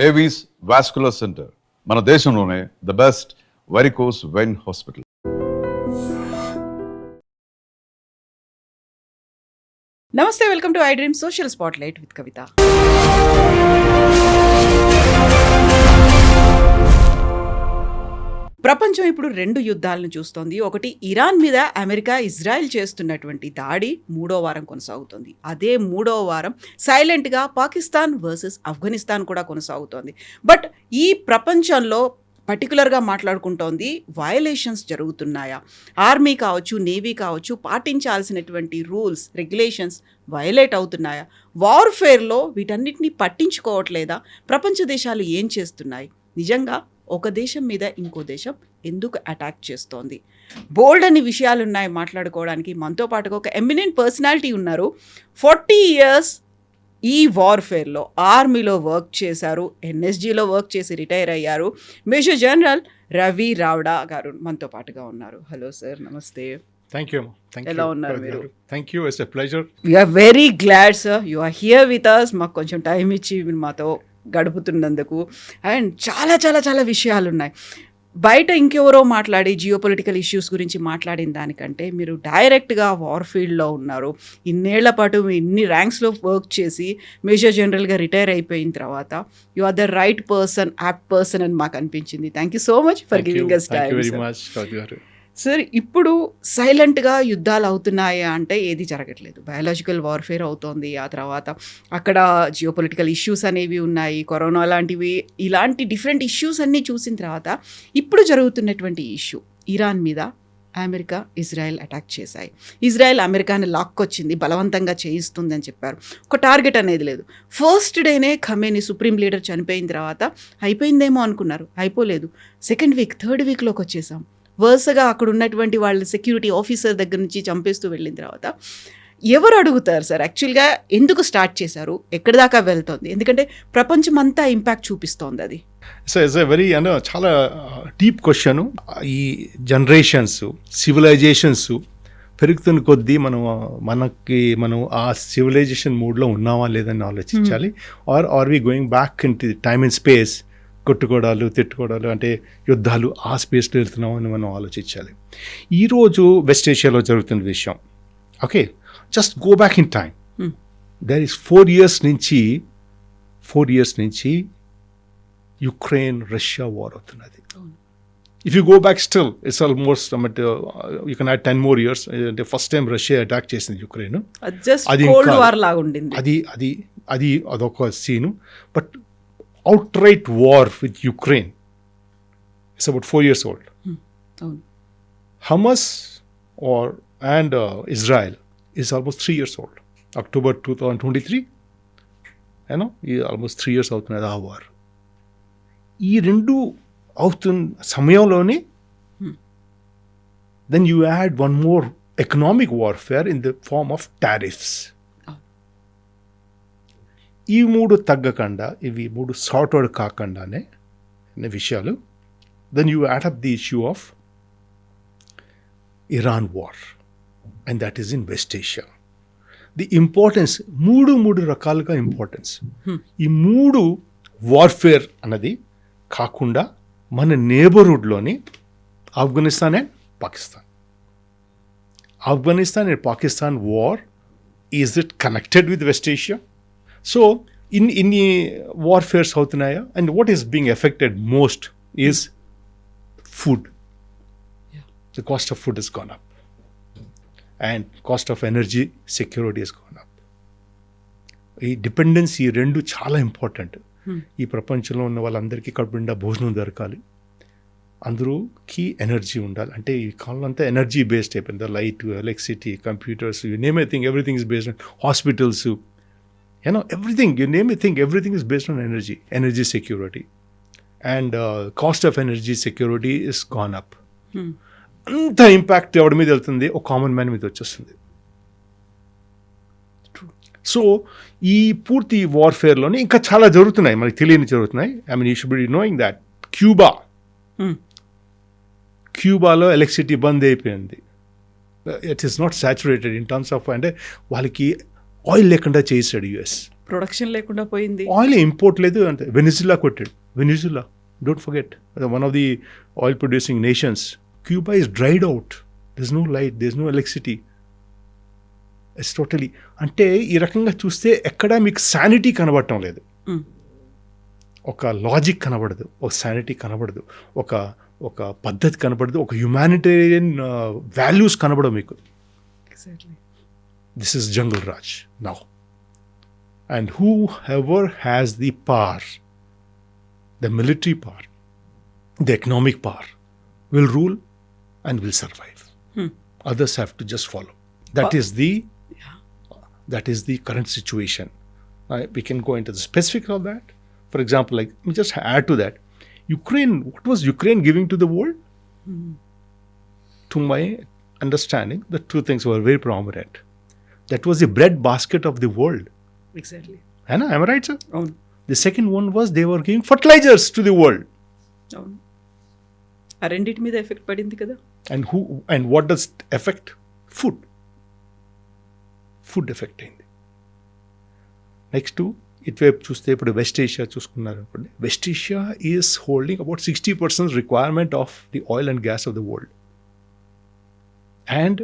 Avis vascular centre మన దేశంలోనే the best varicose vein hospital. నమస్తే, welcome to I dream social spotlight with Kavitha. ప్రపంచం ఇప్పుడు రెండు యుద్ధాలను చూస్తోంది. ఒకటి ఇరాన్ మీద అమెరికా, ఇజ్రాయెల్ చేస్తున్నటువంటి దాడి 3వ వారం కొనసాగుతుంది. అదే 3వ వారం సైలెంట్గా పాకిస్తాన్ వర్సెస్ ఆఫ్ఘనిస్తాన్ కూడా కొనసాగుతోంది. బట్ ఈ ప్రపంచంలో పర్టికులర్గా మాట్లాడుకుంటోంది వయలేషన్స్ జరుగుతున్నాయా, ఆర్మీ కావచ్చు, నేవీ కావచ్చు, పాటించాల్సినటువంటి రూల్స్ రెగ్యులేషన్స్ వయలేట్ అవుతున్నాయా, వార్ఫేర్లో వీటన్నిటిని పట్టించుకోవట్లేదా, ప్రపంచ దేశాలు ఏం చేస్తున్నాయి, నిజంగా ఒక దేశం మీద ఇంకో దేశం ఎందుకు అటాక్ చేస్తోంది, బోల్డ్ అని విషయాలు ఉన్నాయి మాట్లాడుకోవడానికి. మనతో పాటుగా ఒక ఎమినెంట్ పర్సనాలిటీ ఉన్నారు. 40 years ఈ వార్ఫేర్లో ఆర్మీలో వర్క్ చేశారు, ఎన్ఎస్జీలో వర్క్ చేసి రిటైర్ అయ్యారు. మేజర్ జనరల్ రవి రావడా గారు మనతో పాటుగా ఉన్నారు. హలో సార్, నమస్తే. Thank you. ఎలా ఉన్నారు మీరు? Thank you. It's a pleasure. We are very glad sir, you are here with us. మాకు కొంచెం టైం ఇచ్చి మీరు మాతో గడుపుతున్నందుకు. అండ్ చాలా చాలా చాలా విషయాలు ఉన్నాయి. బయట ఇంకెవరో మాట్లాడి జియోపొలిటికల్ ఇష్యూస్ గురించి మాట్లాడిన దానికంటే మీరు డైరెక్ట్గా వార్ఫీల్డ్లో ఉన్నారు. ఇన్నేళ్ల పాటు ఇన్ని ర్యాంక్స్లో వర్క్ చేసి మేజర్ జనరల్గా రిటైర్ అయిపోయిన తర్వాత you are the right person, apt person అని మాకు అనిపించింది. Thank you so much for giving us time. Sir, ఇప్పుడు సైలెంట్గా యుద్ధాలు అవుతున్నాయా అంటే ఏది జరగట్లేదు. బయాలజికల్ వార్ఫేర్ అవుతోంది. ఆ తర్వాత అక్కడ జియోపొలిటికల్ ఇష్యూస్ అనేవి ఉన్నాయి, కరోనా లాంటివి, ఇలాంటి డిఫరెంట్ ఇష్యూస్ అన్నీ చూసిన తర్వాత ఇప్పుడు జరుగుతున్నటువంటి ఇష్యూ ఇరాన్ మీద అమెరికా, ఇజ్రాయెల్ అటాక్ చేశాయి. ఇజ్రాయెల్ అమెరికాని లాక్కొచ్చింది, బలవంతంగా చేయిస్తుంది అని చెప్పారు. ఒక టార్గెట్ అనేది లేదు. ఫస్ట్ డేనే ఖమేని సుప్రీం లీడర్ చనిపోయిన తర్వాత అయిపోయిందేమో అనుకున్నారు, అయిపోలేదు. సెకండ్ వీక్, థర్డ్ వీక్లోకి వచ్చేసాం. వరుసగా అక్కడ ఉన్నటువంటి వాళ్ళ సెక్యూరిటీ ఆఫీసర్ దగ్గర నుంచి చంపేస్తూ వెళ్ళిన తర్వాత ఎవరు అడుగుతారు సార్ యాక్చువల్గా ఎందుకు స్టార్ట్ చేశారు, ఎక్కడి దాకా వెళ్తోంది? ఎందుకంటే ప్రపంచం అంతా ఇంపాక్ట్ చూపిస్తోంది అది. సో ఇట్స్ ఎ వెరీ చాలా డీప్ క్వశ్చన్. ఈ జనరేషన్స్, సివిలైజేషన్స్ పెరుగుతున్న కొద్దీ మనం ఆ సివిలైజేషన్ మూడ్లో ఉన్నామా లేదని ఆలోచించాలి. Are we going back into time and space, కొట్టుకోవడాలు, తిట్టుకోవడాలు, అంటే యుద్ధాలు ఆ స్పేస్లో వెళ్తున్నామని మనం ఆలోచించాలి. ఈరోజు వెస్ట్ ఏషియాలో జరుగుతున్న విషయం, okay, just go back in time. There is 4 years నుంచి యుక్రెయిన్ రష్యా వార్ అవుతున్నది. If you go back still it's almost you can add 10 more years. అంటే ఫస్ట్ టైం రష్యా అటాక్ చేసింది యుక్రెయిన్, అది అదొక scene. But outright war with Ukraine is about 4 years old. Hamas and Israel is almost 3 years old. October 2023, almost 3 years అవుతున్నది ఆ war. ఈ రెండు అవుతున్న సమయంలోనే then you add one more economic warfare in the form of tariffs. ఈ 3 తగ్గకుండా, ఇవి 3 sort out కాకుండానే విషయాలు, then you add up the issue of Iran war, and that is in West Asia. The importance మూడు రకాలుగా ఇంపార్టెన్స్. ఈ 3 warfare అన్నది కాకుండా మన నేబర్హుడ్లోని Afghanistan and Pakistan. Afghanistan and Pakistan war, is it connected with West Asia? So, in warfares అవుతున్నాయా? And what is being affected most is food. Yeah. The cost of food has gone up. And cost of energy security has gone up. ఈ dependence, ఈ రెండు చాలా important. ఈ ప్రపంచంలో ఉన్న వాళ్ళందరికీ కడుపు నిండా భోజనం దొరకాలి, అందరూకి ఎనర్జీ ఉండాలి. అంటే ఈ కాలంలో అంతా ఎనర్జీ బేస్డ్ అయిపోయింది. Light, electricity, computers, you name I think everything is based on hospitals. Everything, you name a thing, everything is based on energy security. And cost of energy security is gone up. అంత impact ఎవరి మీద వెళ్తుంది? ఒక common man మీద వచ్చేస్తుంది. So ఈ పూర్తి వార్ఫేర్లోనే ఇంకా చాలా జరుగుతున్నాయి, మనకి తెలియని జరుగుతున్నాయి. I mean you should be knowing that క్యూబాలో ఎలక్ట్రిసిటీ బంద్ అయిపోయింది. It is not saturated in terms of, అంటే వాళ్ళకి ఆయిల్ లేకుండా చేసాడు యుఎస్. ప్రొడక్షన్ లేకుండా పోయింది. ఆయిల్ ఇంపోర్ట్ లేదు అంటే వెనిజులా కొట్టాడు. Venezuela, don't forget, one of the oil producing nations. Cuba is dried out, this no light, this no electricity, it's totally. అంటే ఈ రకంగా చూస్తే ఎక్కడా మీకు శానిటీ కనబడటం లేదు, ఒక లాజిక్ కనబడదు, ఒక శానిటీ కనబడదు, ఒక పద్ధతి కనబడదు, ఒక హ్యుమానిటేరియన్ వాల్యూస్ కనబడవు మీకు. This is Jungle Raj now. And whoever has the power, the military power, the economic power, will rule and will survive. Others have to just follow. That is the current situation. We can go into the specifics of that. For example, like, let me just add to that. Ukraine, what was Ukraine giving to the world? To my understanding, the two things were very prominent. That was the bread basket of the world. Exactly. Am I right, sir? అవును. The second one was they were giving fertilizers to the world. అవును. ఆ రెండింటి మీద effect పడింది కదా. And what does it affect? Food. Food effect అయింది. Next ఇటువైపు చూస్తే ఇప్పుడు వెస్ట్ ఏషియా చూసుకున్నారు అనుకోండి. West Asia is holding about 60% requirement of the oil and gas off the world. And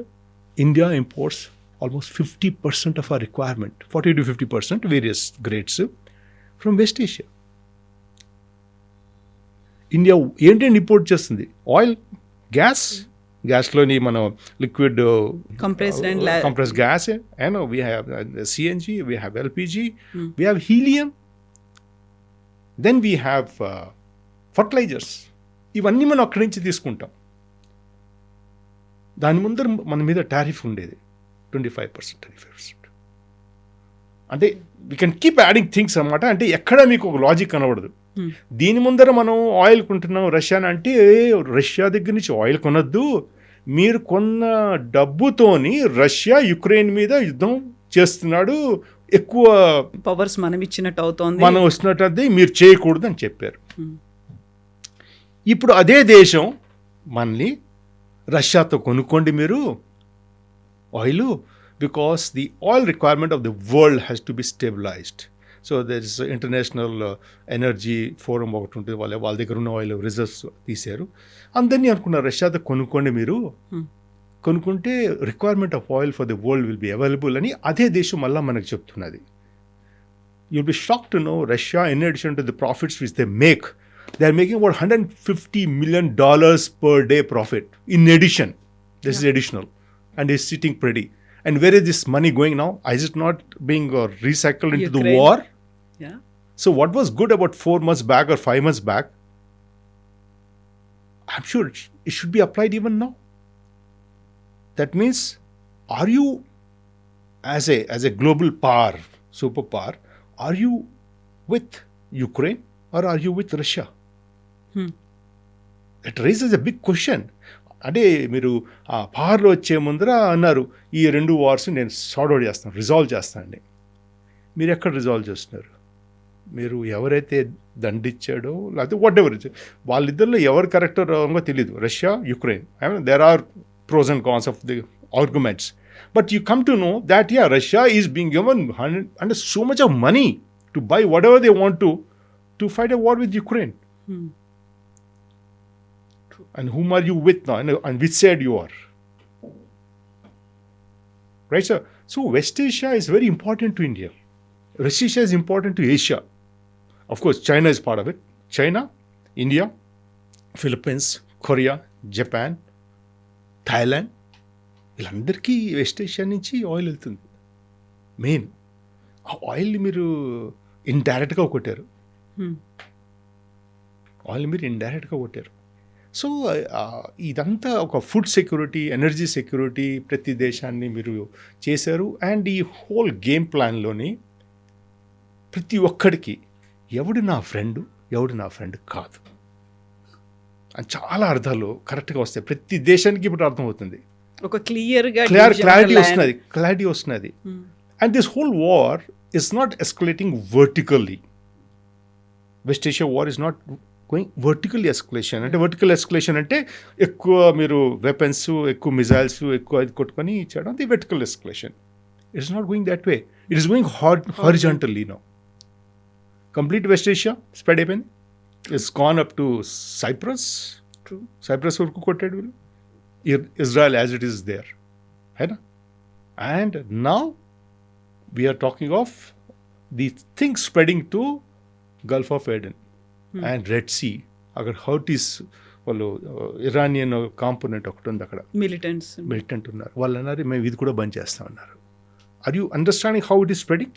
India imports almost 50% of our requirement, 40 to 50%, various grades, from West Asia. India ఏంటంటే import చేస్తుంది? Oil, గ్యాస్లోని మనం liquid compressed gas, and we have CNG, we have LPG, we have helium, then we have fertilizers. ఇవన్నీ మనం అక్కడి నుంచి తీసుకుంటాం. దాని ముందర మన మీద టారిఫ్ ఉండేది 25%, 25%. అంటే we can keep adding things అనమాట. అంటే ఎక్కడ మీకు ఒక లాజిక్ కనబడదు. దీని ముందర మనం ఆయిల్ కొంటున్నాం రష్యాని అంటే, రష్యా దగ్గర నుంచి ఆయిల్ కొనొద్దు, మీరు కొన్న డబ్బుతోని రష్యా యుక్రెయిన్ మీద యుద్ధం చేస్తున్నాడు, ఎక్కువ పవర్స్ మనం ఇచ్చినట్టు అవుతోంది, మనం వస్తున్నట్టు, అది మీరు చేయకూడదు అని చెప్పారు. ఇప్పుడు అదే దేశం మనల్ని రష్యాతో కొనుక్కోండి మీరు oil, because the oil requirement of the world has to be stabilized. So there is international energy forum ఒకటి ఉంటుంది, వాళ్ళ దగ్గర ఉన్న ఆయిల్ రిజర్వ్స్ తీశారు. అందరినీ అనుకున్నారు రష్యాతో కొనుక్కోండి మీరు, కొనుక్కుంటే requirement of oil for the world will be available అని అదే దేశం మళ్ళీ మనకు చెప్తున్నది. You'll be shock to know Russia, in addition to the profits which they make, they are making about $150 million per day profit in addition. This is additional, and is sitting pretty. And where is this money going now? Is it not being recycled into Ukraine. the war? Yeah. So what was good about 4 months back or 5 months back, I'm sure it should be applied even now. That means, are you as a global power, superpower, are you with Ukraine or are you with Russia? It raises a big question. అంటే మీరు ఆ పవర్లో వచ్చే ముందర అన్నారు ఈ 2 wars నేను sort out చేస్తాను, రిజాల్వ్ చేస్తానండి. మీరు ఎక్కడ రిజాల్వ్ చేస్తున్నారు? మీరు ఎవరైతే దండిచ్చాడో లేకపోతే వాట్ ఎవర్, వాళ్ళిద్దరిలో ఎవరు కరెక్టో రాంగో తెలియదు. Russia, Ukraine, there are pros and cons of the arguments, but you come to know that Russia is being given and so much of money to buy whatever they want to fight a war with Ukraine. And whom are you with now? And which side you are? Right, sir? So West Asia is very important to India. West Asia is important to Asia. Of course, China is part of it. China, India, Philippines, Korea, Japan, Thailand. వీళ్ళందరికీ west Asia నుంచి oil వెళ్తుంది. Main ఆ ఆయిల్ని మీరు ఇండైరెక్ట్గా కొట్టారు. Oil మీరు ఇండైరెక్ట్గా కొట్టారు. సో ఇదంతా ఒక ఫుడ్ సెక్యూరిటీ, ఎనర్జీ సెక్యూరిటీ ప్రతి దేశాన్ని మీరు చేశారు. అండ్ ఈ హోల్ గేమ్ ప్లాన్లోని ప్రతి ఒక్కడికి ఎవడు నా ఫ్రెండు, ఎవడు నా ఫ్రెండ్ కాదు అని చాలా అర్థాలు కరెక్ట్గా వస్తాయి. ప్రతి దేశానికి ఇప్పుడు అర్థమవుతుంది, ఒక క్లియర్గా క్లారిటీ వస్తున్నది. And this whole war is not escalating vertically. West Asia war is not going vertical escalation. అంటే వర్టికల్ ఎస్కలేషన్ అంటే ఎక్కువ మీరు వెపన్స్, ఎక్కువ మిజైల్స్, ఎక్కువ అది కొట్టుకొని ఇచ్చాడు, అది vertical escalation. It's not going that way. It is going horizontally now. Complete West Asia spread అయిపోయింది. It's gone up to Cyprus. True. Cyprus వరకు కొట్టాడు వీళ్ళు. Israel as it is there. Right? And now we are talking of the thing spreading to Gulf of Aden and Red Sea. అక్కడ హౌటీస్ వాళ్ళు Iranian component ఒకటి ఉంది అక్కడ, militants. Militant ఉన్నారు. వాళ్ళు అన్నారు మేము ఇది కూడా బంద్ చేస్తామన్నారు. Are you understanding how it is spreading?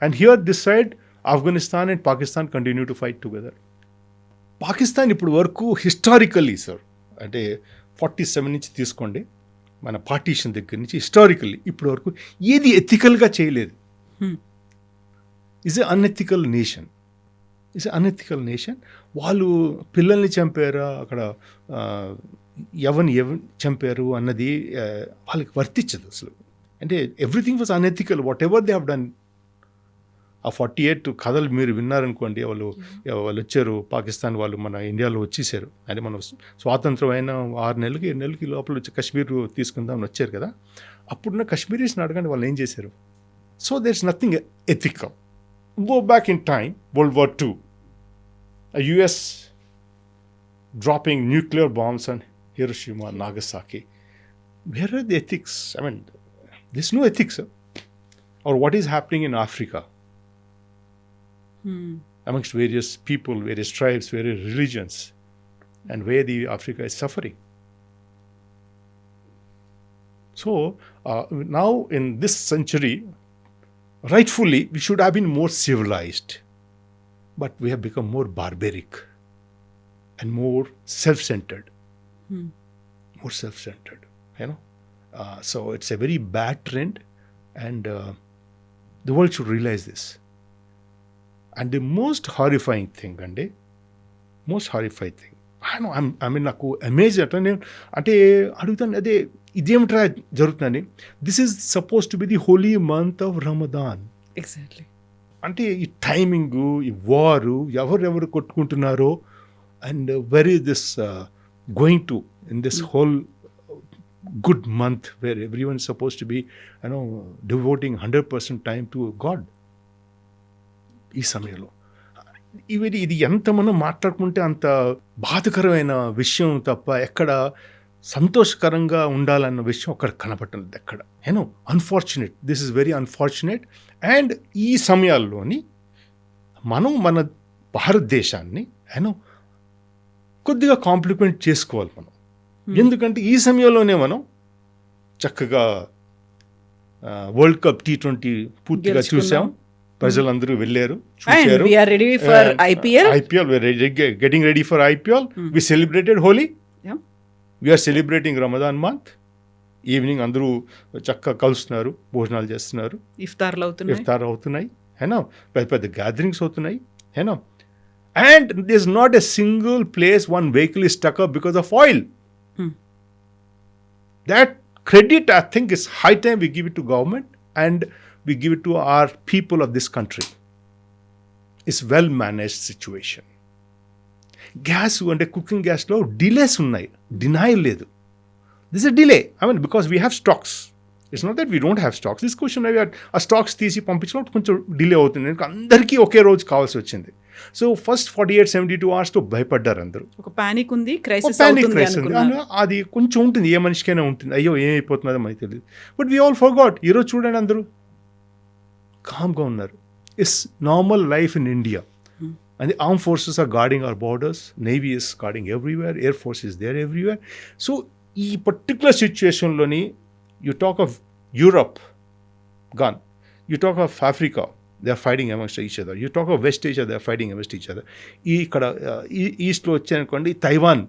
And here this side Afghanistan and Pakistan continue to fight together. Pakistan ఇప్పుడు వరకు హిస్టారికల్లీ సార్, అంటే 47 నుంచి తీసుకోండి, మన పార్టీషన్ దగ్గర నుంచి హిస్టారికల్లీ ఇప్పటి వరకు ఏది ఎథికల్గా చేయలేదు. Is a unethical nation. It's unethical nation. వాళ్ళు పిల్లల్ని చంపారా, అక్కడ ఎవరిని చంపారు అన్నది వాళ్ళకి వర్తించదు అసలు. అంటే everything was unethical what ever they have done. ఆ 48 కథలు మీరు విన్నారనుకోండి, వాళ్ళు వచ్చారు పాకిస్తాన్ వాళ్ళు మన ఇండియాలో వచ్చేసారు. అంటే మనం స్వాతంత్రం అయిన 6 నెలలకి 7 నెలలకి లోపల వచ్చి కశ్మీర్ తీసుకుందామని వచ్చారు కదా, అప్పుడున్న కశ్మీరీస్ని అడగండి వాళ్ళు ఏం చేశారు. So there is nothing ethical. Go back in time, World War II, a US dropping nuclear bombs on Hiroshima and Nagasaki. Where are the ethics? I mean, there's no ethics. Or what is happening in Africa? Amongst various people, various tribes, various religions, and where the Africa is suffering. So, now in this century, rightfully, we should have been more civilized, but we have become more barbaric and more self-centered. More self-centered, you know. So it's a very bad trend, and the world should realize this. And the most horrifying thing, I know, I mean, నాకు amaze అంటే అడుగుతాను, అదే ఇదేమిట్రా జరుగుతుందని. This is suppose to be the holy month of Ramadan. Exactly. అంటే ఈ timing, ఈ వారు, ఎవరెవరు కొట్టుకుంటున్నారో, and where is this going to in this whole good month where every one suppose to be devoting 100% time to God. ఈ సమయంలో ఇది ఎంత మనం మాట్లాడుకుంటే అంత బాధకరమైన విషయం తప్ప ఎక్కడ సంతోషకరంగా ఉండాలన్న విషయం అక్కడ కనపడలేదు ఎక్కడ. Unfortunate, this is very unfortunate. And ఈ సమయాల్లోని మనం మన భారతదేశాన్ని కొద్దిగా కాంప్లిమెంట్ చేసుకోవాలి మనం. ఎందుకంటే ఈ సమయంలోనే మనం చక్కగా వరల్డ్ కప్ T20 పూర్తిగా చూసాం. ప్రజలందరూ వెళ్ళారు, చూశారు. IPL, getting ready for IPL. We celebrated Holi. We are celebrating Ramadan month. Evening అందరూ చక్కగా కలుస్తున్నారు, భోజనాలు చేస్తున్నారు, ఇఫ్తార్ అవుతున్నాయి, పెద్ద పెద్ద గ్యాదరింగ్స్ అవుతున్నాయి. And there's not a single place one vehicle is stuck up because of oil. That credit, I think, is high time we give it to government and we give it to our people of this country. It's well managed situation. Gas అంటే cooking గ్యాస్లో delays ఉన్నాయి, denial లేదు. This is a delay. I mean, because we have stocks. It's not that we don't have stocks. This question, ఆ stocks తీసి పంపించడం కొంచెం delay అవుతుంది. అందరికీ ఒకే రోజు కావాల్సి వచ్చింది. సో ఫస్ట్ 48-72 అవర్స్తో భయపడ్డారు అందరూ. ఒక పానిక్ ఉంది, క్రైసిస్ ఉంది. అది కొంచెం ఉంటుంది, ఏ మనిషికైనా ఉంటుంది. అయ్యో ఏమైపోతుందో మనకి తెలియదు. But we all forgot. ఈరోజు చూడండి అందరూ కామ్గా ఉన్నారు. It's normal life in India. And the armed forces are guarding our borders. Navy is guarding everywhere. Air Force is there everywhere. So, ఈ పర్టికులర్ సిచ్యుయేషన్లోని you talk of Europe gone. You talk of Africa, they are fighting amongst each other. You talk of West Asia, they are fighting amongst each other. ఇక్కడ ఈస్ట్లో వచ్చాయనుకోండి Taiwan.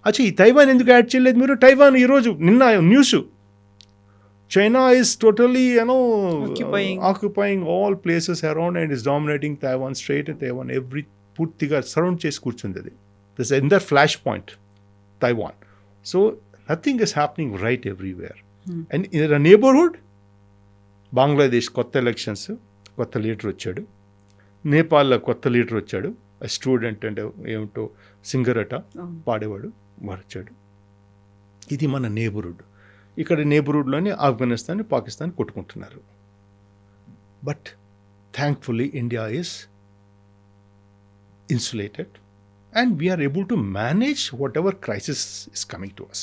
అచ్చా, ఈ Taiwan ఎందుకు add చేయలేదు మీరు? Taiwan ఈరోజు నిన్న news, China is totally, occupying all places around and is dominating Taiwan Strait and Taiwan every పూర్తిగా సరౌండ్ చేసి కూర్చుంది. అది this in that flash point Taiwan. So nothing is happening right everywhere. And in a neighborhood, Bangladesh కొత్త elections, కొత్త leader వచ్చాడు. నేపాల్లో కొత్త leader వచ్చాడు. స్టూడెంట్ అంటే ఏమిటో సింగర్ అట, పాడేవాడు, వచ్చాడు. ఇది మన నేబర్హుడ్. ఇక్కడ నేబర్హుడ్లోని ఆఫ్ఘనిస్తాన్, పాకిస్తాన్ కొట్టుకుంటున్నారు. But thankfully, India is insulated and we are able to manage whatever crisis is coming to us.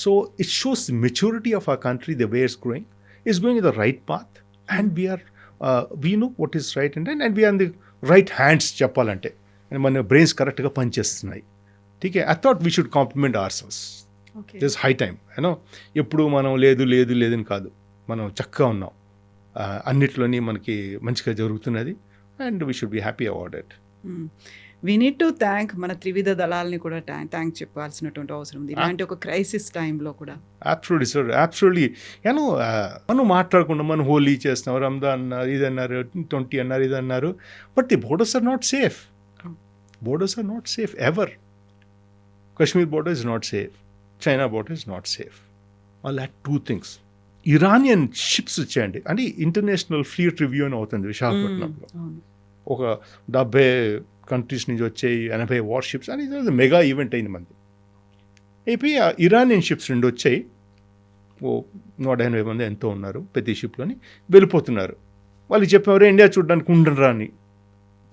So it shows the maturity of our country, the way it's growing. It's going in the right path and we know what is right and we are in the right hands, చెప్పాలంటే. And మన brains కరెక్ట్గా పనిచేస్తున్నాయి. ठीक है, I thought we should compliment ourselves. Okay this high time you know. ఎప్పుడు మనం లేదని కాదు, మనం చక్కగా ఉన్నాం, అన్నిట్లోని మనకి మంచిగా జరుగుతున్నది and we should be happy about it. We need to thank మన త్రివిధ దళాలని కూడా థ్యాంక్ చెప్పాల్సినటువంటి అవసరం ఉంది ఇలాంటి ఒక క్రైసిస్ టైంలో కూడా. Absolutely sir, absolutely. యూనో మనం మాట్లాడకుండా మనం హోలీ చేస్తున్నాం, రంజాన్ అన్నారు, ఇది అన్నారు, 20 అన్నారు, ఇది అన్నారు, but the borders are not safe. Borders are not safe ever. Kashmir border is not safe. China border is not safe. I'll add 2 things. Iranian ships వచ్చాయండి, అంటే ఇంటర్నేషనల్ ఫ్లీట్ రివ్యూ అని అవుతుంది విశాఖపట్నంలో. ఒక 70 కంట్రీస్ నుంచి వచ్చాయి, 80 వార్ షిప్స్ అని mega event అయింది మంది. అయిపోయి ఇరానియన్ షిప్స్ 2 వచ్చాయి, 180 మంది ఎంతో ఉన్నారు ప్రతి షిప్లోని, వెళ్ళిపోతున్నారు. వాళ్ళకి చెప్పేవారు ఇండియా చూడడానికి ఉండరా అని.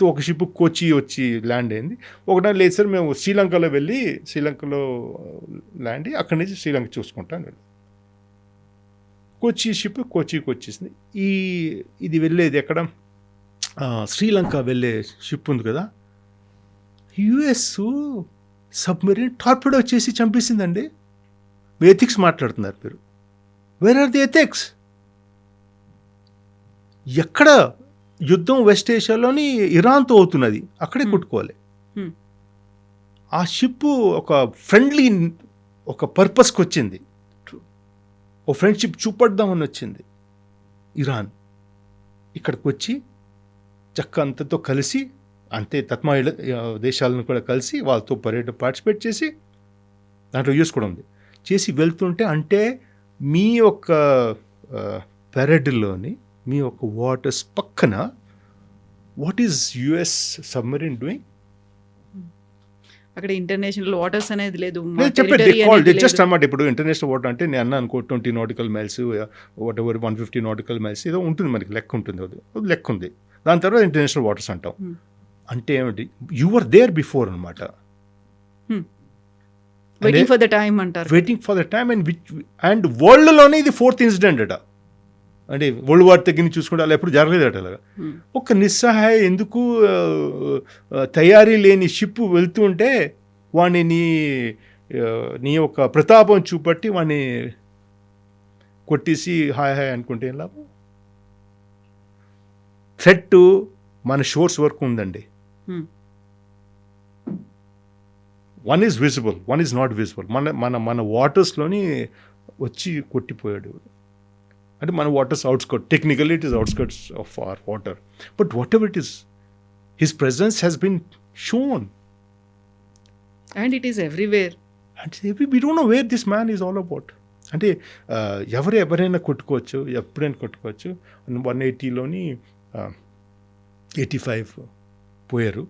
ఒక షిప్ కోచి వచ్చి ల్యాండ్ అయింది, ఒకటే లేదు సార్ మేము శ్రీలంకలో వెళ్ళి శ్రీలంకలో ల్యాండ్ అయ్యి అక్కడి నుంచి శ్రీలంక చూసుకుంటాను వెళ్ళి. కోచి షిప్ కోచికి వచ్చేసింది. ఇది వెళ్ళేది ఎక్కడ, శ్రీలంక వెళ్ళే షిప్ ఉంది కదా, యుఎస్ సబ్మెరీన్ టార్పిడో చేసి చంపేసిందండి. ఎథిక్స్ మాట్లాడుతున్నారు మీరు, వేర్ ఆర్ ది ఎథిక్స్? ఎక్కడ యుద్ధం వెస్ట్ ఏషియాలోని ఇరాన్తో అవుతున్నది, అక్కడే కొట్టుకోవాలి. ఆ షిప్ ఒక ఫ్రెండ్లీ ఒక పర్పస్కి వచ్చింది, ఓ ఫ్రెండ్షిప్ చూపడదామని వచ్చింది ఇరాన్. ఇక్కడికి వచ్చి చక్క అంతతో కలిసి, అంతే తత్మా దేశాలను కూడా కలిసి వాళ్ళతో పార్టిసిపేట్ చేసి, దాంట్లో యూస్ కూడా ఉంది, చేసి వెళ్తుంటే, అంటే మీ యొక్క పెరడ్లోని మీ యొక్క వాటర్స్ పక్కన what is US submarine doing? అక్కడ ఇంటర్నేషనల్ వాటర్స్ అనేది లేదు, చెప్పండి జస్ట్ అన్నమాట. ఇప్పుడు ఇంటర్నేషనల్ వాటర్ అంటే నేను అన్నా అనుకో 20 nautical miles, what ever 150 nautical miles ఏదో ఉంటుంది, మనకి లెక్క ఉంటుంది, అది లెక్క ఉంది. దాని తర్వాత ఇంటర్నేషనల్ వాటర్స్ అంటాం. అంటే ఏమిటి, యు ఆర్ దేర్ బిఫోర్ అనమాట. వెయిటింగ్ ఫర్ ద టైమ్ అంటారు, waiting for the time. And వరల్డ్లోనే ఇది 4th ఇన్సిడెంట్ అట. అంటే వరల్డ్ వార్ దగ్గర చూసుకుంటే అలా ఎప్పుడు జరగలేదట. అలాగా ఒక నిస్సహాయ, ఎందుకు తయారీ లేని షిప్ వెళ్తూ ఉంటే వాడిని నీ యొక్క ప్రతాపం చూపట్టి వాడిని కొట్టేసి హాయ్ హాయ్ అనుకుంటే ఏం లాభం? థ్రెట్ మన షోర్స్ వరకు ఉందండి. One is visible, one is not visible. మన వాటర్స్లోని వచ్చి కొట్టిపోయాడు. అంటే మన waters outskirt, technically it is outskirts of our water, but whatever it is, his presence has been shown and it is everywhere. And we don't know where this man is all about. అంటే ఎవరైనా కొట్టుకోవచ్చు, ఎప్పుడైనా కొట్టుకోవచ్చు. 180లోని 85 పోయారు,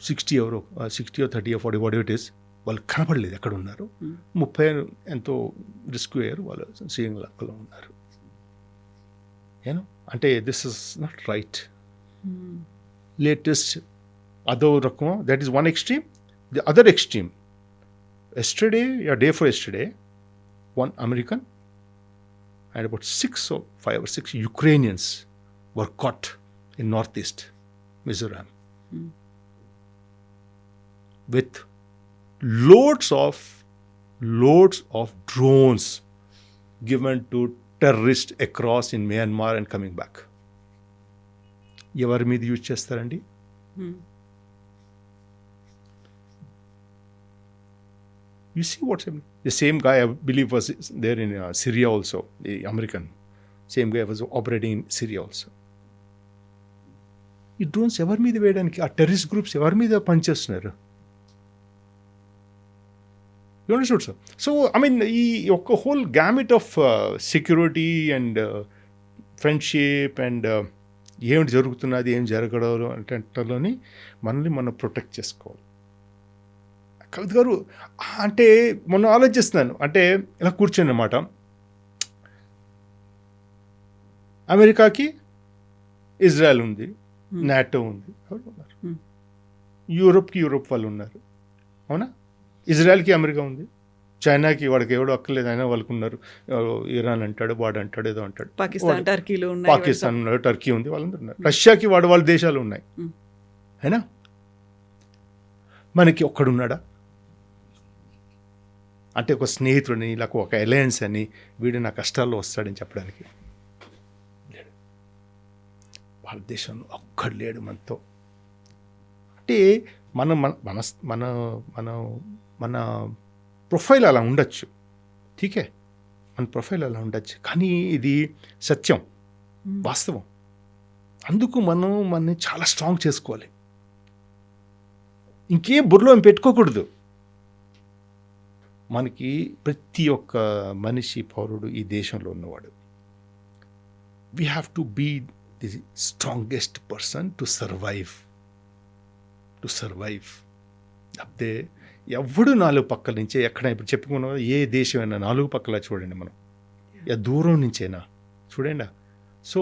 60 ఎవరో 60 or 30 or 40 what ever it is, వాళ్ళు కనపడలేదు ఎక్కడ ఉన్నారు. 30 ఎంతో రిస్క్ అయ్యారు, వాళ్ళు శ్రీలంకలో ఉన్నారు. ఏనో అంటే this is not right. Latest అదో రకం, that is one extreme. The other extreme, yesterday day for yesterday, 1 American and about 5 or 6 Ukrainians were caught in northeast Mizoram with loads of drones given to terrorists across in Myanmar and coming back. ఎవరి మీద use చేస్తారండి? You see what's happening. The same guy, I believe, was there in Syria also, the American. Same guy was operating in Syria also. ఈ drones ఎవరి మీద వేయడానికి, ఆ terrorist groups ఎవరి మీద పనిచేస్తున్నారు? You understood, sir? So, I mean, ఈ ఒక whole gamete of security and friendship and ఏమిటి జరుగుతున్నది, ఏం జరగడం అంటేలోని మనల్ని మనం ప్రొటెక్ట్ చేసుకోవాలి. కవిత గారు, అంటే మొన్న ఆలోచిస్తున్నాను, అంటే ఇలా కూర్చొని అన్నమాట, అమెరికాకి ఇజ్రాయెల్ ఉంది, నాటో ఉంది, ఎవరు ఉన్నారు? యూరోప్కి యూరోప్ వాళ్ళు ఉన్నారు, అవునా? ఇజ్రాయెల్కి అమెరికా ఉంది, చైనాకి వాడికి ఎవడో అక్కర్లేదు అయినా వాళ్ళకు ఉన్నారు. ఇరాన్ అంటాడు, వాడు అంటాడు, ఏదో అంటాడు. పాకిస్తాన్, టర్కీలో ఉన్నాయి, పాకిస్తాన్ ఉన్నారు, టర్కీ ఉంది, వాళ్ళందరూ ఉన్నారు. రష్యాకి వాళ్ళ దేశాలు ఉన్నాయి, అయినా మనకి ఒక్కడున్నాడా? అంటే ఒక స్నేహితుడిని, లేక ఒక అలయన్స్ అని, వీడు నా కష్టాల్లో వస్తాడని చెప్పడానికి లేడు. భారతదేశంలో ఒక్కడు లేడు మనతో. అంటే మన మన మన మన మన ప్రొఫైల్ అలా ఉండొచ్చు, ఠీకే, మన ప్రొఫైల్ అలా ఉండొచ్చు, కానీ ఇది సత్యం, వాస్తవం. అందుకు మనని చాలా స్ట్రాంగ్ చేసుకోవాలి, ఇంకేం బుర్రలో పెట్టుకోకూడదు. మనకి ప్రతి ఒక్క మనిషి, పౌరుడు ఈ దేశంలో ఉన్నవాడు, we have to be the strongest person to survive. అప్పుడే ఎవడు నాలుగు పక్కల నుంచే, ఎక్కడ ఇప్పుడు చెప్పుకున్నా ఏ దేశమైనా నాలుగు పక్కల చూడండి, మనం దూరం నుంచైనా చూడండి. సో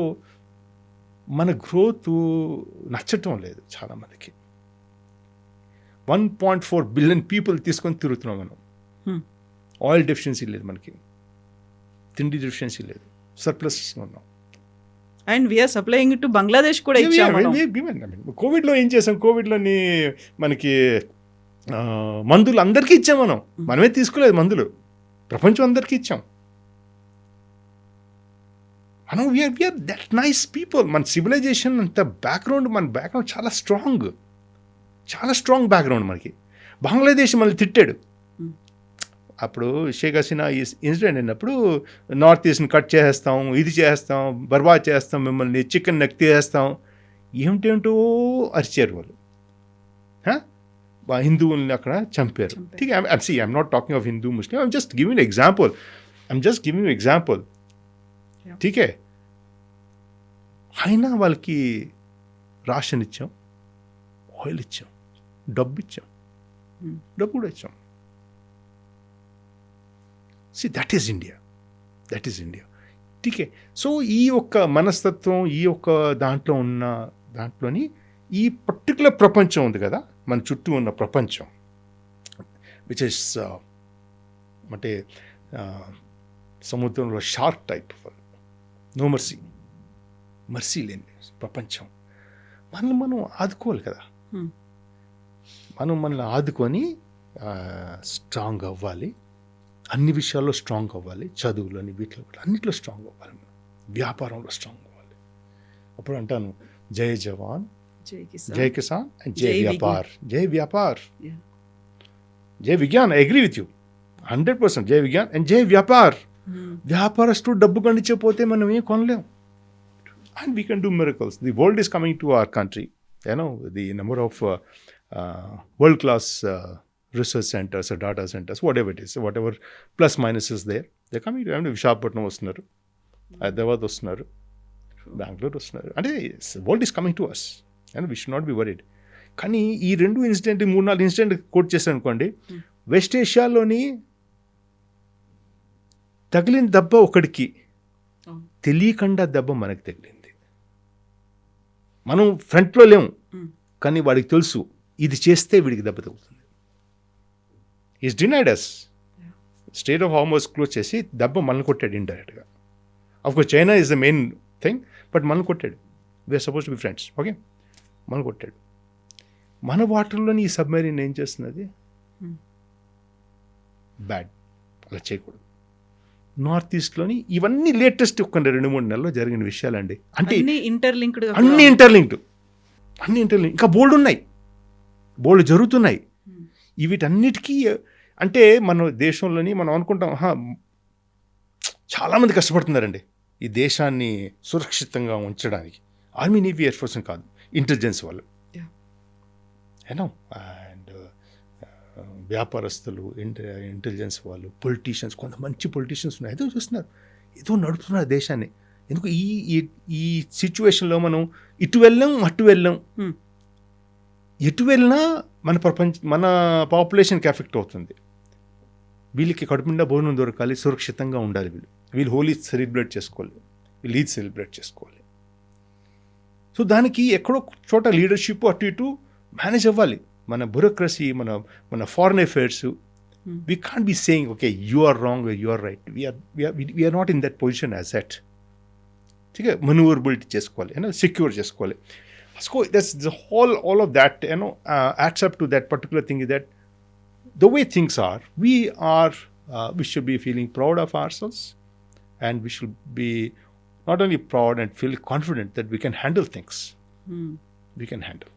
మన గ్రోత్ నచ్చటం లేదు చాలామందికి. 1.4 బిలియన్ పీపుల్ తీసుకొని తిరుగుతున్నాం మనం. ఆయిల్ డెఫిషియన్సీ లేదు మనకి, తిండి డెఫిషియన్సీ లేదు, సర్ప్లస్ ఉన్నాం. And we are supplying to Bangladesh కూడా ఇచ్చాము. కోవిడ్లో ఏం చేసాం? కోవిడ్లోని మనకి మందులు అందరికీ ఇచ్చాం మనం, మనమే తీసుకోలేదు మందులు, ప్రపంచం అందరికీ ఇచ్చాం మనం. We are that nice people. మన సివిలైజేషన్ అంత బ్యాక్గ్రౌండ్, మన బ్యాక్గ్రౌండ్ చాలా స్ట్రాంగ్ బ్యాక్గ్రౌండ్ మనకి. బంగ్లాదేశ్ మనల్ని తిట్టాడు అప్పుడు, షేక్ హసీనా ఇన్సిడెంట్ అయినప్పుడు, నార్త్ ఈస్ట్ని కట్ చేసేస్తాం, ఇది చేస్తాం, బర్బాద్ చేస్తాం, మిమ్మల్ని చికెన్ నెక్ తీసేస్తాం, ఏమిటేంటో అరిచారు వాళ్ళు. హిందువుల్ని అక్కడ చంపారు. ఠీక్, I'm not talking of Hindu Muslim, I'm just giving example. ఠీకే, అయినా వాళ్ళకి రేషన్ ఇచ్చాం, ఆయిల్ ఇచ్చాం, డబ్బు కూడా ఇచ్చాం. That is India. ఠీకే. సో ఈ ఒక్క మనస్తత్వం, ఈ ఒక్క దాంట్లోని ఈ పర్టికులర్ ప్రపంచం ఉంది కదా, మన చుట్టూ ఉన్న ప్రపంచం, విచ్ ఇస్ అంటే సముద్రంలో షార్క్ టైప్, నో మర్సీ లేని ప్రపంచం. మనం ఆదుకోవాలి కదా, మనల్ని ఆదుకొని స్ట్రాంగ్ అవ్వాలి, అన్ని విషయాల్లో స్ట్రాంగ్ అవ్వాలి, చదువులని, వీటిలో అన్నిట్లో స్ట్రాంగ్ అవ్వాలి, వ్యాపారంలో స్ట్రాంగ్ అవ్వాలి. అప్పుడు అంటాను, జై జవాన్, జై కిసాన్ అండ్ జై వ్యాపార్. జై విజ్ఞాన్, ఐ అగ్రీ విత్ యూ 100%. జై విజ్ఞాన్ అండ్ జై వ్యాపార్. వ్యాపారస్తుడు డబ్బు కండించకపోతే మనం ఏం కొనలేం. And we can do miracles. The world is coming to our country. The number of world class research centers or data centers, whatever it is, whatever plus minus is there, they're coming to Visakhapatnam వస్తున్నారు, హైదరాబాద్ వస్తున్నారు, బెంగళూరు వస్తున్నారు. అంటే world is coming to us and we should not be worried. కానీ ఈ 3-4 incident coat చేశాను అనుకోండి, west ఏషియాలోని తగిలిన దెబ్బ ఒకడికి, తెలియకుండా దెబ్బ మనకి తగిలింది. మనం ఫ్రంట్లో లేము, కానీ వాడికి తెలుసు ఇది చేస్తే వీడికి దెబ్బ తగ్గుతుంది. Is denied us. State of Hormuz close చేసి దెబ్బ మనల్ని కొట్టాడు ఇండైరెక్ట్గా. Of course China is the main thing, but మనల్ని కొట్టాడు. We are suppose to be friends, okay, మనల్ని కొట్టాడు. మన వాటర్లోని ఈ సబ్మెరీన్ ఏం చేస్తున్నది? బ్యాడ్, అలా చేయకూడదు. నార్త్ ఈస్ట్లోని ఇవన్నీ లేటెస్ట్ ఒక 2-3 నెలల్లో జరిగిన విషయాలండి. అంటే అన్ని ఇంటర్లింక్డ్, ఇంకా బోల్డ్ జరుగుతున్నాయి. వీటన్నిటికీ అంటే మన దేశంలోని మనం అనుకుంటాం, చాలామంది కష్టపడుతున్నారండి ఈ దేశాన్ని సురక్షితంగా ఉంచడానికి. ఆర్మీ, నేవీ, ఎయిర్ ఫోర్స్ కాదు, ఇంటెలిజెన్స్ వాళ్ళు, అండ్ వ్యాపారస్తులు, ఇంటెలిజెన్స్ వాళ్ళు, పొలిటీషియన్స్, కొంత మంచి పొలిటీషియన్స్ ఉన్నారు, ఏదో చూస్తున్నారు, ఏదో నడుపుతున్నారు దేశాన్ని. ఎందుకు ఈ సిచ్యువేషన్లో మనం ఇటు వెళ్ళాం, అటు వెళ్ళాం, ఎటు వెళ్ళినా మన పాపులేషన్కి ఎఫెక్ట్ అవుతుంది. వీళ్ళకి కడుపుండా భోజనం దొరకాలి, సురక్షితంగా ఉండాలి, వీళ్ళు హోలీ సెలబ్రేట్ చేసుకోవాలి, వీళ్ళు ఈద్ సెలబ్రేట్ చేసుకోవాలి. సో దానికి ఎక్కడో చోట లీడర్షిప్ అటు ఇటు మేనేజ్ అవ్వాలి. మన బ్యూరోక్రసీ, మన foreign affairs, we can't be saying okay you are wrong you are right, we are not in that position as that. ठीक है, मनूवरेबिलिटी చేసుకోవాలి, సెక్యూర్ చేసుకోవాలి. So that's the whole, all of that, adds up to that particular thing, is that the way things are, we should be feeling proud of ourselves, and we should be not only proud and feel confident that we can handle things. We can handle.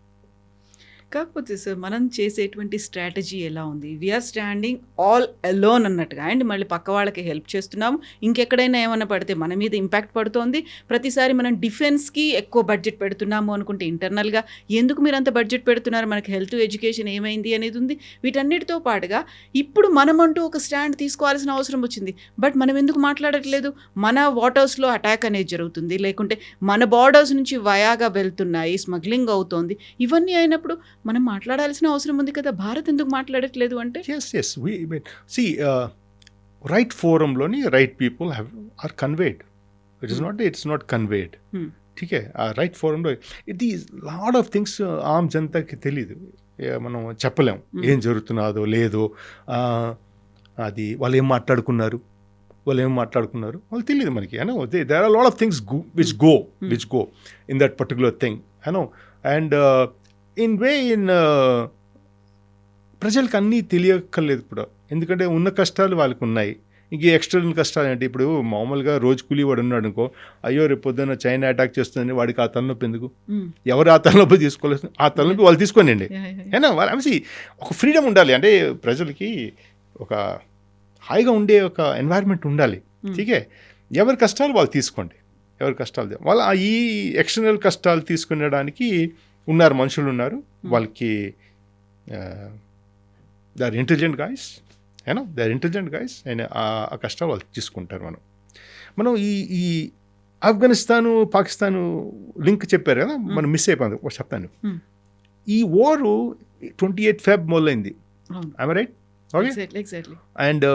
కాకపోతే sir మనం చేసేటువంటి strategy ఎలా ఉంది? We are standing all alone అన్నట్టుగా, and మళ్ళీ పక్క వాళ్ళకి help చేస్తున్నాము. ఇంకెక్కడైనా ఏమైనా పడితే మన మీద ఇంపాక్ట్ పడుతోంది. ప్రతిసారి మనం డిఫెన్స్కి ఎక్కువ బడ్జెట్ పెడుతున్నాము అనుకుంటే ఇంటర్నల్గా ఎందుకు మీరు అంత బడ్జెట్ పెడుతున్నారు, మనకి హెల్త్ ఎడ్యుకేషన్ ఏమైంది అనేది ఉంది. వీటన్నిటితో పాటుగా ఇప్పుడు మనమంటూ ఒక స్టాండ్ తీసుకోవాల్సిన అవసరం వచ్చింది. బట్ మనం ఎందుకు మాట్లాడట్లేదు? మన వాటర్స్లో అటాక్ అనేది జరుగుతుంది, లేకుంటే మన బార్డర్స్ నుంచి వయాగా వెళ్తున్నాయి, స్మగ్లింగ్ అవుతోంది. ఇవన్నీ అయినప్పుడు మనం మాట్లాడాల్సిన అవసరం ఉంది కదా. భారత్ ఎందుకు మాట్లాడట్లేదు అంటే? Yes, we see, right forumలోని right people are conveyed. It's not conveyed. ठीक है, రైట్ ఫోరంలో it is lot of things ఆమ్ జనతాకి తెలీదు, మనం చెప్పలేం ఏం జరుగుతున్నదో లేదో. అది వాళ్ళు ఏం మాట్లాడుకున్నారు వాళ్ళు తెలియదు మనకి. There are lot of things which go in that particular thing, and in ప్రజలకు అన్నీ తెలియక్కర్లేదు ఇప్పుడు, ఎందుకంటే ఉన్న కష్టాలు వాళ్ళకు ఉన్నాయి. ఇంక ఎక్స్టర్నల్ కష్టాలు అంటే ఇప్పుడు మామూలుగా రోజు కూలీ వాడు ఉన్నాడు అనుకో, అయ్యో రేపు పొద్దున్న చైనా అటాక్ చేస్తుందని వాడికి ఆ తలనొప్పి ఎందుకు? ఎవరు ఆ తలనొప్పి తీసుకోలేదు? ఆ తలనొప్పి వాళ్ళు తీసుకోనండి. వాళ్ళ ఒక ఫ్రీడమ్ ఉండాలి, అంటే ప్రజలకి ఒక హాయిగా ఉండే ఒక ఎన్వైర్న్మెంట్ ఉండాలి. ఠీకే, ఎవరి కష్టాలు వాళ్ళు తీసుకోండి, ఎవరి కష్టాలు వాళ్ళ ఈ ఎక్స్టర్నల్ కష్టాలు తీసుకునేడానికి ఉన్నారు, మనుషులు ఉన్నారు. వాళ్ళకి they are intelligent guys, and ఆ కష్టాలు వాళ్ళు తీసుకుంటారు. మనం ఈ ఆఫ్ఘనిస్తాను పాకిస్తాను లింక్ చెప్పారు కదా, మనం మిస్ అయిపోయింది. చెప్తాను, ఈ వారు 28 ఫెబ్ మొదలైంది. I'm right? Okay. And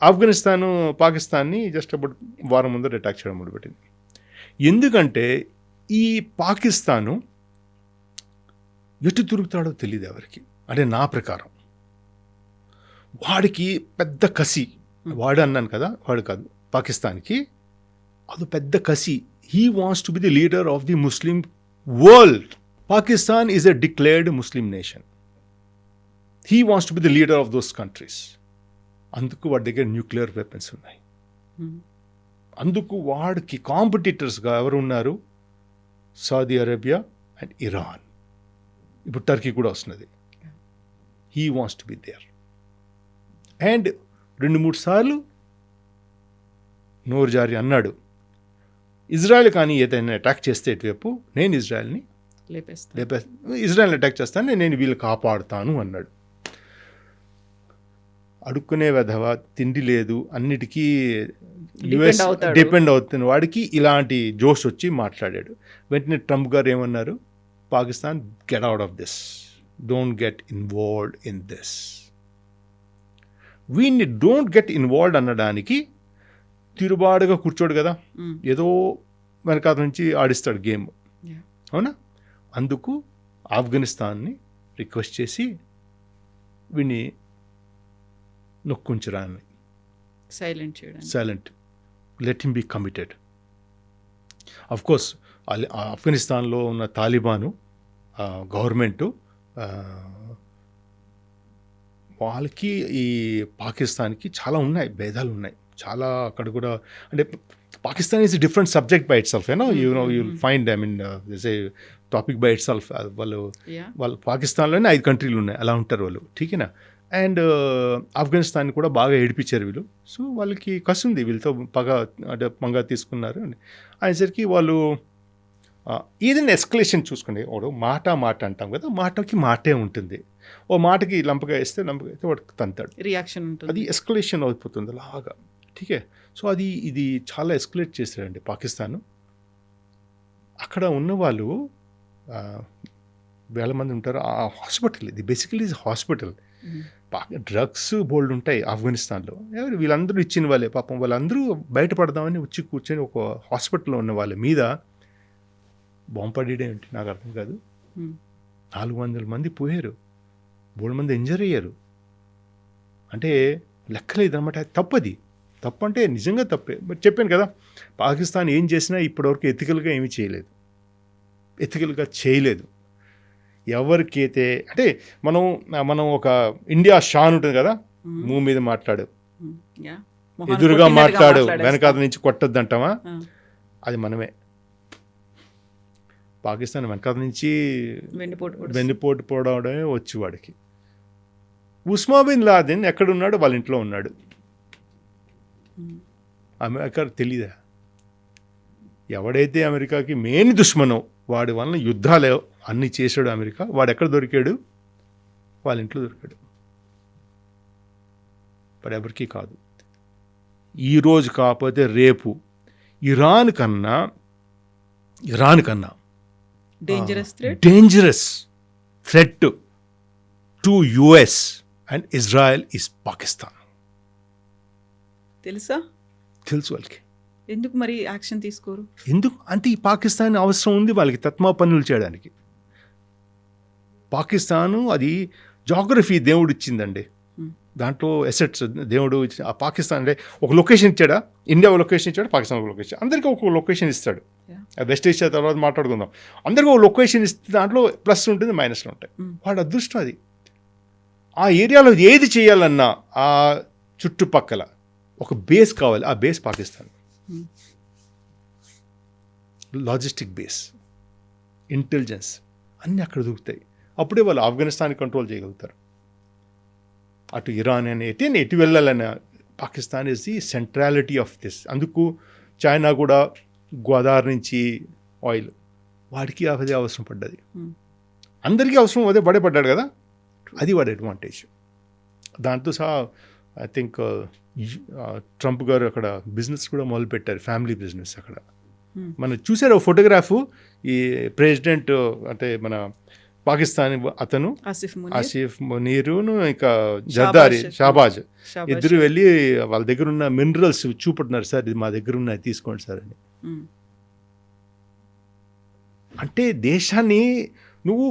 Afghanistan పాకిస్తాన్ని జస్ట్ అబౌట్ వారం ముందర అటాక్ చేయడం మొదలుపెట్టింది. ఎందుకంటే ఈ పాకిస్తాను ఎటు తిరుగుతాడో తెలియదు ఎవరికి. అంటే నా ప్రకారం వాడికి పెద్ద కసి, వాడు అన్నాను కదా, వాడు కాదు, పాకిస్తాన్కి అది పెద్ద కసి. He wants to be the leader of the Muslim world. Pakistan is a declared Muslim nation. He wants to be the leader of those countries. అందుకు వాడి దగ్గర న్యూక్లియర్ వెపన్స్ ఉన్నాయి. అందుకు వాడికి కాంపిటీటర్స్గా ఎవరు ఉన్నారు? Saudi Arabia and Iran. ఇప్పుడు టర్కీ కూడా వస్తున్నది. He wants to be there. And 2-3 సార్లు నోరు జారి అన్నాడు, ఇజ్రాయెల్ కానీ ఏదైనా అటాక్ చేస్తే ఇటువైపు నేను ఇజ్రాయెల్ని ఇజ్రాయెల్ని అటాక్ చేస్తాను, నేను వీళ్ళు కాపాడుతాను అన్నాడు. అడుక్కునే వెధవ, తిండి లేదు, అన్నిటికీ యుఎస్ డిపెండ్ అవుతున్న వాడికి ఇలాంటి జోష్ వచ్చి మాట్లాడాడు. వెంటనే ట్రంప్ గారు ఏమన్నారు? Pakistan, get out of this, don't get involved in this. వీడిని డోంట్ గెట్ ఇన్వాల్వ్డ్ అనడానికి తిరుబాటుగా కూర్చోడు కదా, ఏదో వెనకాల నుంచి ఆడిస్తాడు గేమ్, అవునా? అందుకు ఆఫ్ఘనిస్తాన్ని రిక్వెస్ట్ చేసి వీడిని నొక్కుంచరాని, silent, let him be committed. Of course ఆఫ్ఘనిస్తాన్లో ఉన్న తాలిబాను గవర్నమెంటు వాళ్ళకి ఈ పాకిస్తాన్కి చాలా ఉన్నాయి, భేదాలు ఉన్నాయి చాలా. అక్కడ కూడా అంటే Pakistan is different subject by it self, you find, I mean this A topic by it self. వాళ్ళు పాకిస్తాన్లోనే 5 కంట్రీలు ఉన్నాయి, అలా ఉంటారు వాళ్ళు, ఠీకేనా? అండ్ ఆఫ్ఘనిస్తాన్ కూడా బాగా ఏడిపించారు వీళ్ళు. సో వాళ్ళకి కసి ఉంది, వీళ్ళతో పంగా తీసుకున్నారు. అనేసరికి వాళ్ళు ఏదైనా ఎస్కలేషన్ చూసుకోండి. మాట అంటాం కదా, మాటకి మాటే ఉంటుంది. ఓ మాటకి లంపగా వేస్తే వాడికి తంతాడు, రియాక్షన్ ఉంటుంది, అది ఎస్కలేషన్ అయిపోతుంది అలాగా. ఠీకే, సో ఇది చాలా ఎస్కలేట్ చేశారండి పాకిస్తాన్. అక్కడ ఉన్న వాళ్ళు వేల మంది ఉంటారు. ఆ హాస్పిటల్, ఇది బేసికలీ ఇది హాస్పిటల్. డ్రగ్స్ బోల్డ్ ఉంటాయి ఆఫ్ఘనిస్తాన్లో. వీళ్ళందరూ ఇచ్చిన వాళ్ళే పాపం. వాళ్ళందరూ బయటపడదామని వచ్చి కూర్చొని ఒక హాస్పిటల్లో ఉన్న వాళ్ళ మీద బాంబు పడేయడం ఏంటి నాకు అర్థం కాదు. Hmm. 400 మంది పోయారు, 3 మంది ఇంజర్ అయ్యారు. అంటే లెక్కలేదు అనమాట. తప్పది. తప్పు అంటే నిజంగా తప్పే. బట్ చెప్పాను కదా, పాకిస్తాన్ ఏం చేసినా ఇప్పటివరకు ఎథికల్గా ఏమీ చేయలేదు. ఎథికల్గా చేయలేదు. ఎవరికైతే అంటే మనం ఒక ఇండియా షాన్ ఉంటుంది కదా, మూవ్ మీద మాట్లాడు, Hmm. Yeah. ఎదురుగా కొట్టినట్టుగా మాట్లాడు, మాట్లాడేస్తాం. వెనకాల నుంచి కొట్టొద్దంటావా, Ah. అది మనమే. పాకిస్తాన్ వెనకాల నుంచి వెన్నుపోటు వెన్నుపోటు పోవడమే వచ్చు వాడికి. ఉస్మా బిన్ లాదెన్ ఎక్కడున్నాడు? వాళ్ళ ఇంట్లో ఉన్నాడు. అమెరికా తెలీదా? ఎవడైతే అమెరికాకి మెయిన్ దుష్మనో వాడి వలన యుద్ధాలే అన్నీ చేశాడు అమెరికా, వాడు ఎక్కడ దొరికాడు? వాళ్ళ ఇంట్లో దొరికాడు. మరి ఎవరికి కాదు. ఈరోజు కాకపోతే రేపు ఇరాన్ కన్నా dangerous threat to US and Israel is Pakistan. తెలుసు వాళ్ళకి. ఎందుకు మరి యాక్షన్ తీసుకోరు? ఎందుకు అంటే ఈ పాకిస్తాన్ అవసరం ఉంది వాళ్ళకి తత్మా పనులు చేయడానికి. పాకిస్తాను అది జాగ్రఫీ దేవుడు ఇచ్చిందండి. దాంట్లో ఎసెట్స్ దేవుడు ఇచ్చి ఆ పాకిస్తాన్ అంటే ఒక లొకేషన్ ఇచ్చాడా, ఇండియా ఒక లొకేషన్ ఇచ్చాడు, పాకిస్తాన్ ఒక లొకేషన్, అందరికీ ఒక లొకేషన్ ఇస్తాడు. వెస్ట్ ఏషియా తర్వాత మాట్లాడుకుందాం. అందరికీ ఒక లొకేషన్ ఇస్తే దాంట్లో ప్లస్ ఉంటుంది, మైనస్లు ఉంటాయి. వాడు అదృష్టం అది. ఆ ఏరియాలో ఏది చేయాలన్నా ఆ చుట్టుపక్కల ఒక బేస్ కావాలి. ఆ base Pakistan. Logistic base, intelligence అన్నీ అక్కడ దొరుకుతాయి. అప్పుడే వాళ్ళు ఆఫ్ఘనిస్తాన్ కంట్రోల్ చేయగలుగుతారు. అటు ఇరాన్ అని ఎటు వెళ్ళాలన్న Pakistan is the centrality of this. అందుకు చైనా కూడా గోదావరి నుంచి ఆయిల్ వాడికి అదే అవసరం పడ్డది. అందరికీ అవసరం అదే పడ్డాడు కదా, అది వాడి అడ్వాంటేజ్. దాంతో సహా ఐ థింక్ ట్రంప్ గారు అక్కడ బిజినెస్ కూడా మొదలుపెట్టారు, ఫ్యామిలీ బిజినెస్. అక్కడ మనం చూసారు ఫోటోగ్రాఫ్, ఈ ప్రెసిడెంట్ అంటే మన పాకిస్తాన్ అతను ఆసిఫ్ మునీరును ఇంకా జర్దారి షాబాజ్ ఇద్దరు వెళ్ళి వాళ్ళ దగ్గర ఉన్న మినరల్స్ చూపుతున్నారు, సార్ ఇది మా దగ్గర ఉన్నాయి తీసుకోండి సార్ అని. అంటే దేశాన్ని నువ్వు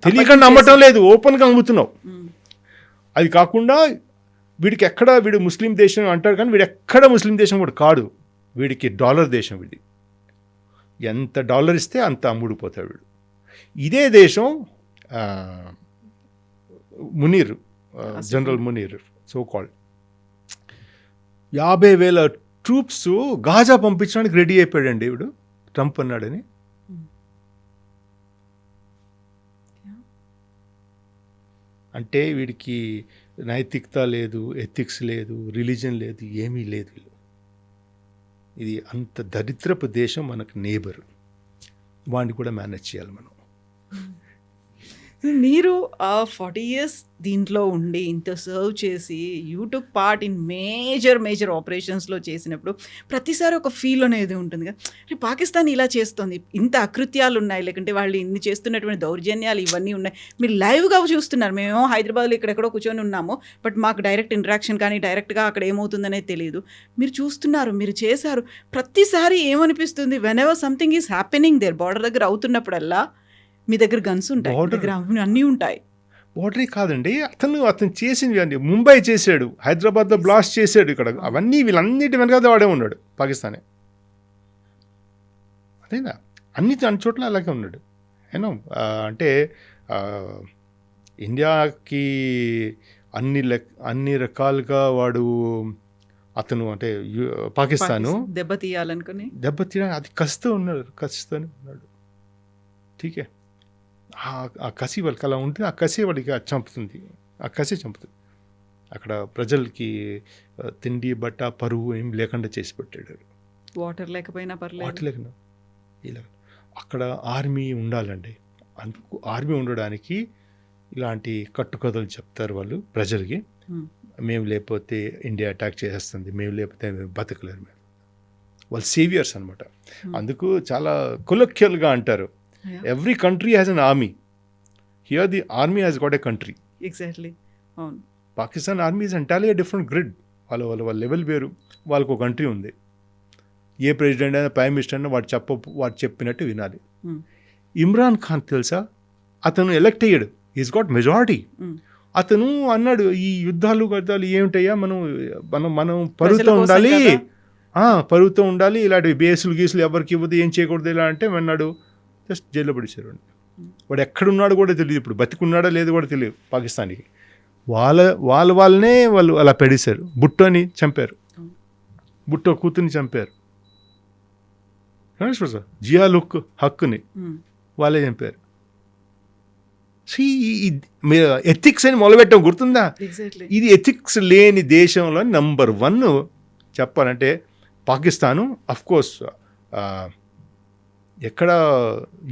తెలియకుండా అమ్మటం లేదు, ఓపెన్గా అమ్ముతున్నావు. అది కాకుండా వీడికి వీడు ముస్లిం దేశం అంటాడు కానీ వీడు ఎక్కడ ముస్లిం దేశం కూడా కాడు. వీడికి డాలర్ దేశం. వీడి ఎంత డాలర్ ఇస్తే అంత అమ్ముడిపోతాడు వీడు. ఇదే దేశం Munir, general Munir so called, 50,000 troops Gaza పంపించడానికి రెడీ అయిపోయాడండి వీడు, ట్రంప్ అన్నాడని. అంటే వీడికి నైతికత లేదు, ఎథిక్స్ లేదు, రిలీజన్ లేదు, ఏమీ లేదు. ఇది అంత దరిద్రపు దేశం మనకు నేబర్. వాడిని కూడా మేనేజ్ చేయాలి మనం. మీరు 40 years దీంట్లో ఉండి ఇంత సర్వ్ చేసి you took part in major ఆపరేషన్స్లో చేసినప్పుడు ప్రతిసారి ఒక ఫీల్ అనేది ఉంటుంది కదా, పాకిస్తాన్ ఇలా చేస్తుంది, ఇంత అకృత్యాలు ఉన్నాయి, లేకుంటే వాళ్ళు ఇన్ని చేస్తున్నటువంటి దౌర్జన్యాలు ఇవన్నీ ఉన్నాయి, మీరు లైవ్గా చూస్తున్నారు. మేము హైదరాబాద్లో ఇక్కడెక్కడో కూర్చొని ఉన్నాము, బట్ మాకు డైరెక్ట్ ఇంటరాక్షన్ కానీ డైరెక్ట్గా అక్కడ ఏమవుతుందనేది తెలియదు. మీరు చూస్తున్నారు, మీరు చేశారు. ప్రతిసారి ఏమనిపిస్తుంది, whenever something is happening there, border దగ్గర అవుతున్నప్పుడల్లా మీ దగ్గర గన్స్ ఉంటాయి, దగ్గర అన్నీ ఉంటాయి. బోర్డరే కాదండి, అతను చేసింది అండి. ముంబై చేశాడు, హైదరాబాద్లో బ్లాస్ట్ చేశాడు, ఇక్కడ అవన్నీ వీళ్ళన్నిటి వెనకాల వాడే ఉన్నాడు పాకిస్తానే. అదేనా అన్ని చోట్ల అలాగే ఉన్నాడు. ఏనో అంటే ఇండియాకి అన్ని రకాలుగా వాడు అతను అంటే పాకిస్తాను దెబ్బతీయాలని అది కసితోనే ఉన్నాడు. ఠీకే, ఆ కసి వాళ్ళకి అలా ఉంటుంది. ఆ కసి వాడికి చంపుతుంది. అక్కడ ప్రజలకి తిండి బట్ట పరువు ఏం లేకుండా చేసి పెట్టాడు. వాటర్ లేకపోయినా లేకుండా ఇలా అక్కడ ఆర్మీ ఉండాలండి. అందుకు ఆర్మీ ఉండడానికి ఇలాంటి కట్టుకథలు చెప్తారు వాళ్ళు ప్రజలకి. మేము లేకపోతే ఇండియా అటాక్ చేసేస్తుంది, మేము లేకపోతే బతకలేరు. వాళ్ళు సేవియర్స్ అనమాట. అందుకు చాలా కొలొక్యల్గా అంటారు, every country has an army. Here the army has got a country. Exactly. Pakistan army is entirely a different grid. వాళ్ళ లెవెల్ వేరు, వాళ్ళకు ఒక కంట్రీ ఉంది. ఏ ప్రెసిడెంట్ అయినా ప్రైమ్ మినిస్టర్ అయినా వాడు చెప్పినట్టు వినాలి. ఇమ్రాన్ ఖాన్ తెలుసా, అతను ఎలక్ట్ అయ్యాడు, ఈజ్ గాట్ మెజారిటీ. అతను అన్నాడు ఈ యుద్ధాలు ఏమిటయ్యా, మనం మనం మనం పరుగుతూ ఉండాలి, పరుగుతూ ఉండాలి, ఇలాంటి బేసులు గీసులు ఎవరికి ఇవ్వదు, ఏం చేయకూడదు ఇలా అంటే అన్నాడు. జస్ట్ జైల్లో పడేశారు. వాడు ఎక్కడున్నాడు కూడా తెలియదు, ఇప్పుడు బతికున్నాడో లేదో కూడా తెలియదు పాకిస్తాన్కి. వాళ్ళనే వాళ్ళు అలా పెడేశారు. బుట్టోని చంపారు, బుట్టో కూతుర్ని చంపారు, జియాల్ హక్కుని వాళ్ళే చంపారు. ఎథిక్స్ అని మొదలుపెట్టాం, గుర్తుందా? ఇది ఎథిక్స్ లేని దేశంలో నంబర్ 1 చెప్పాలంటే పాకిస్తాను. అఫ్ కోర్స్ ఎక్కడ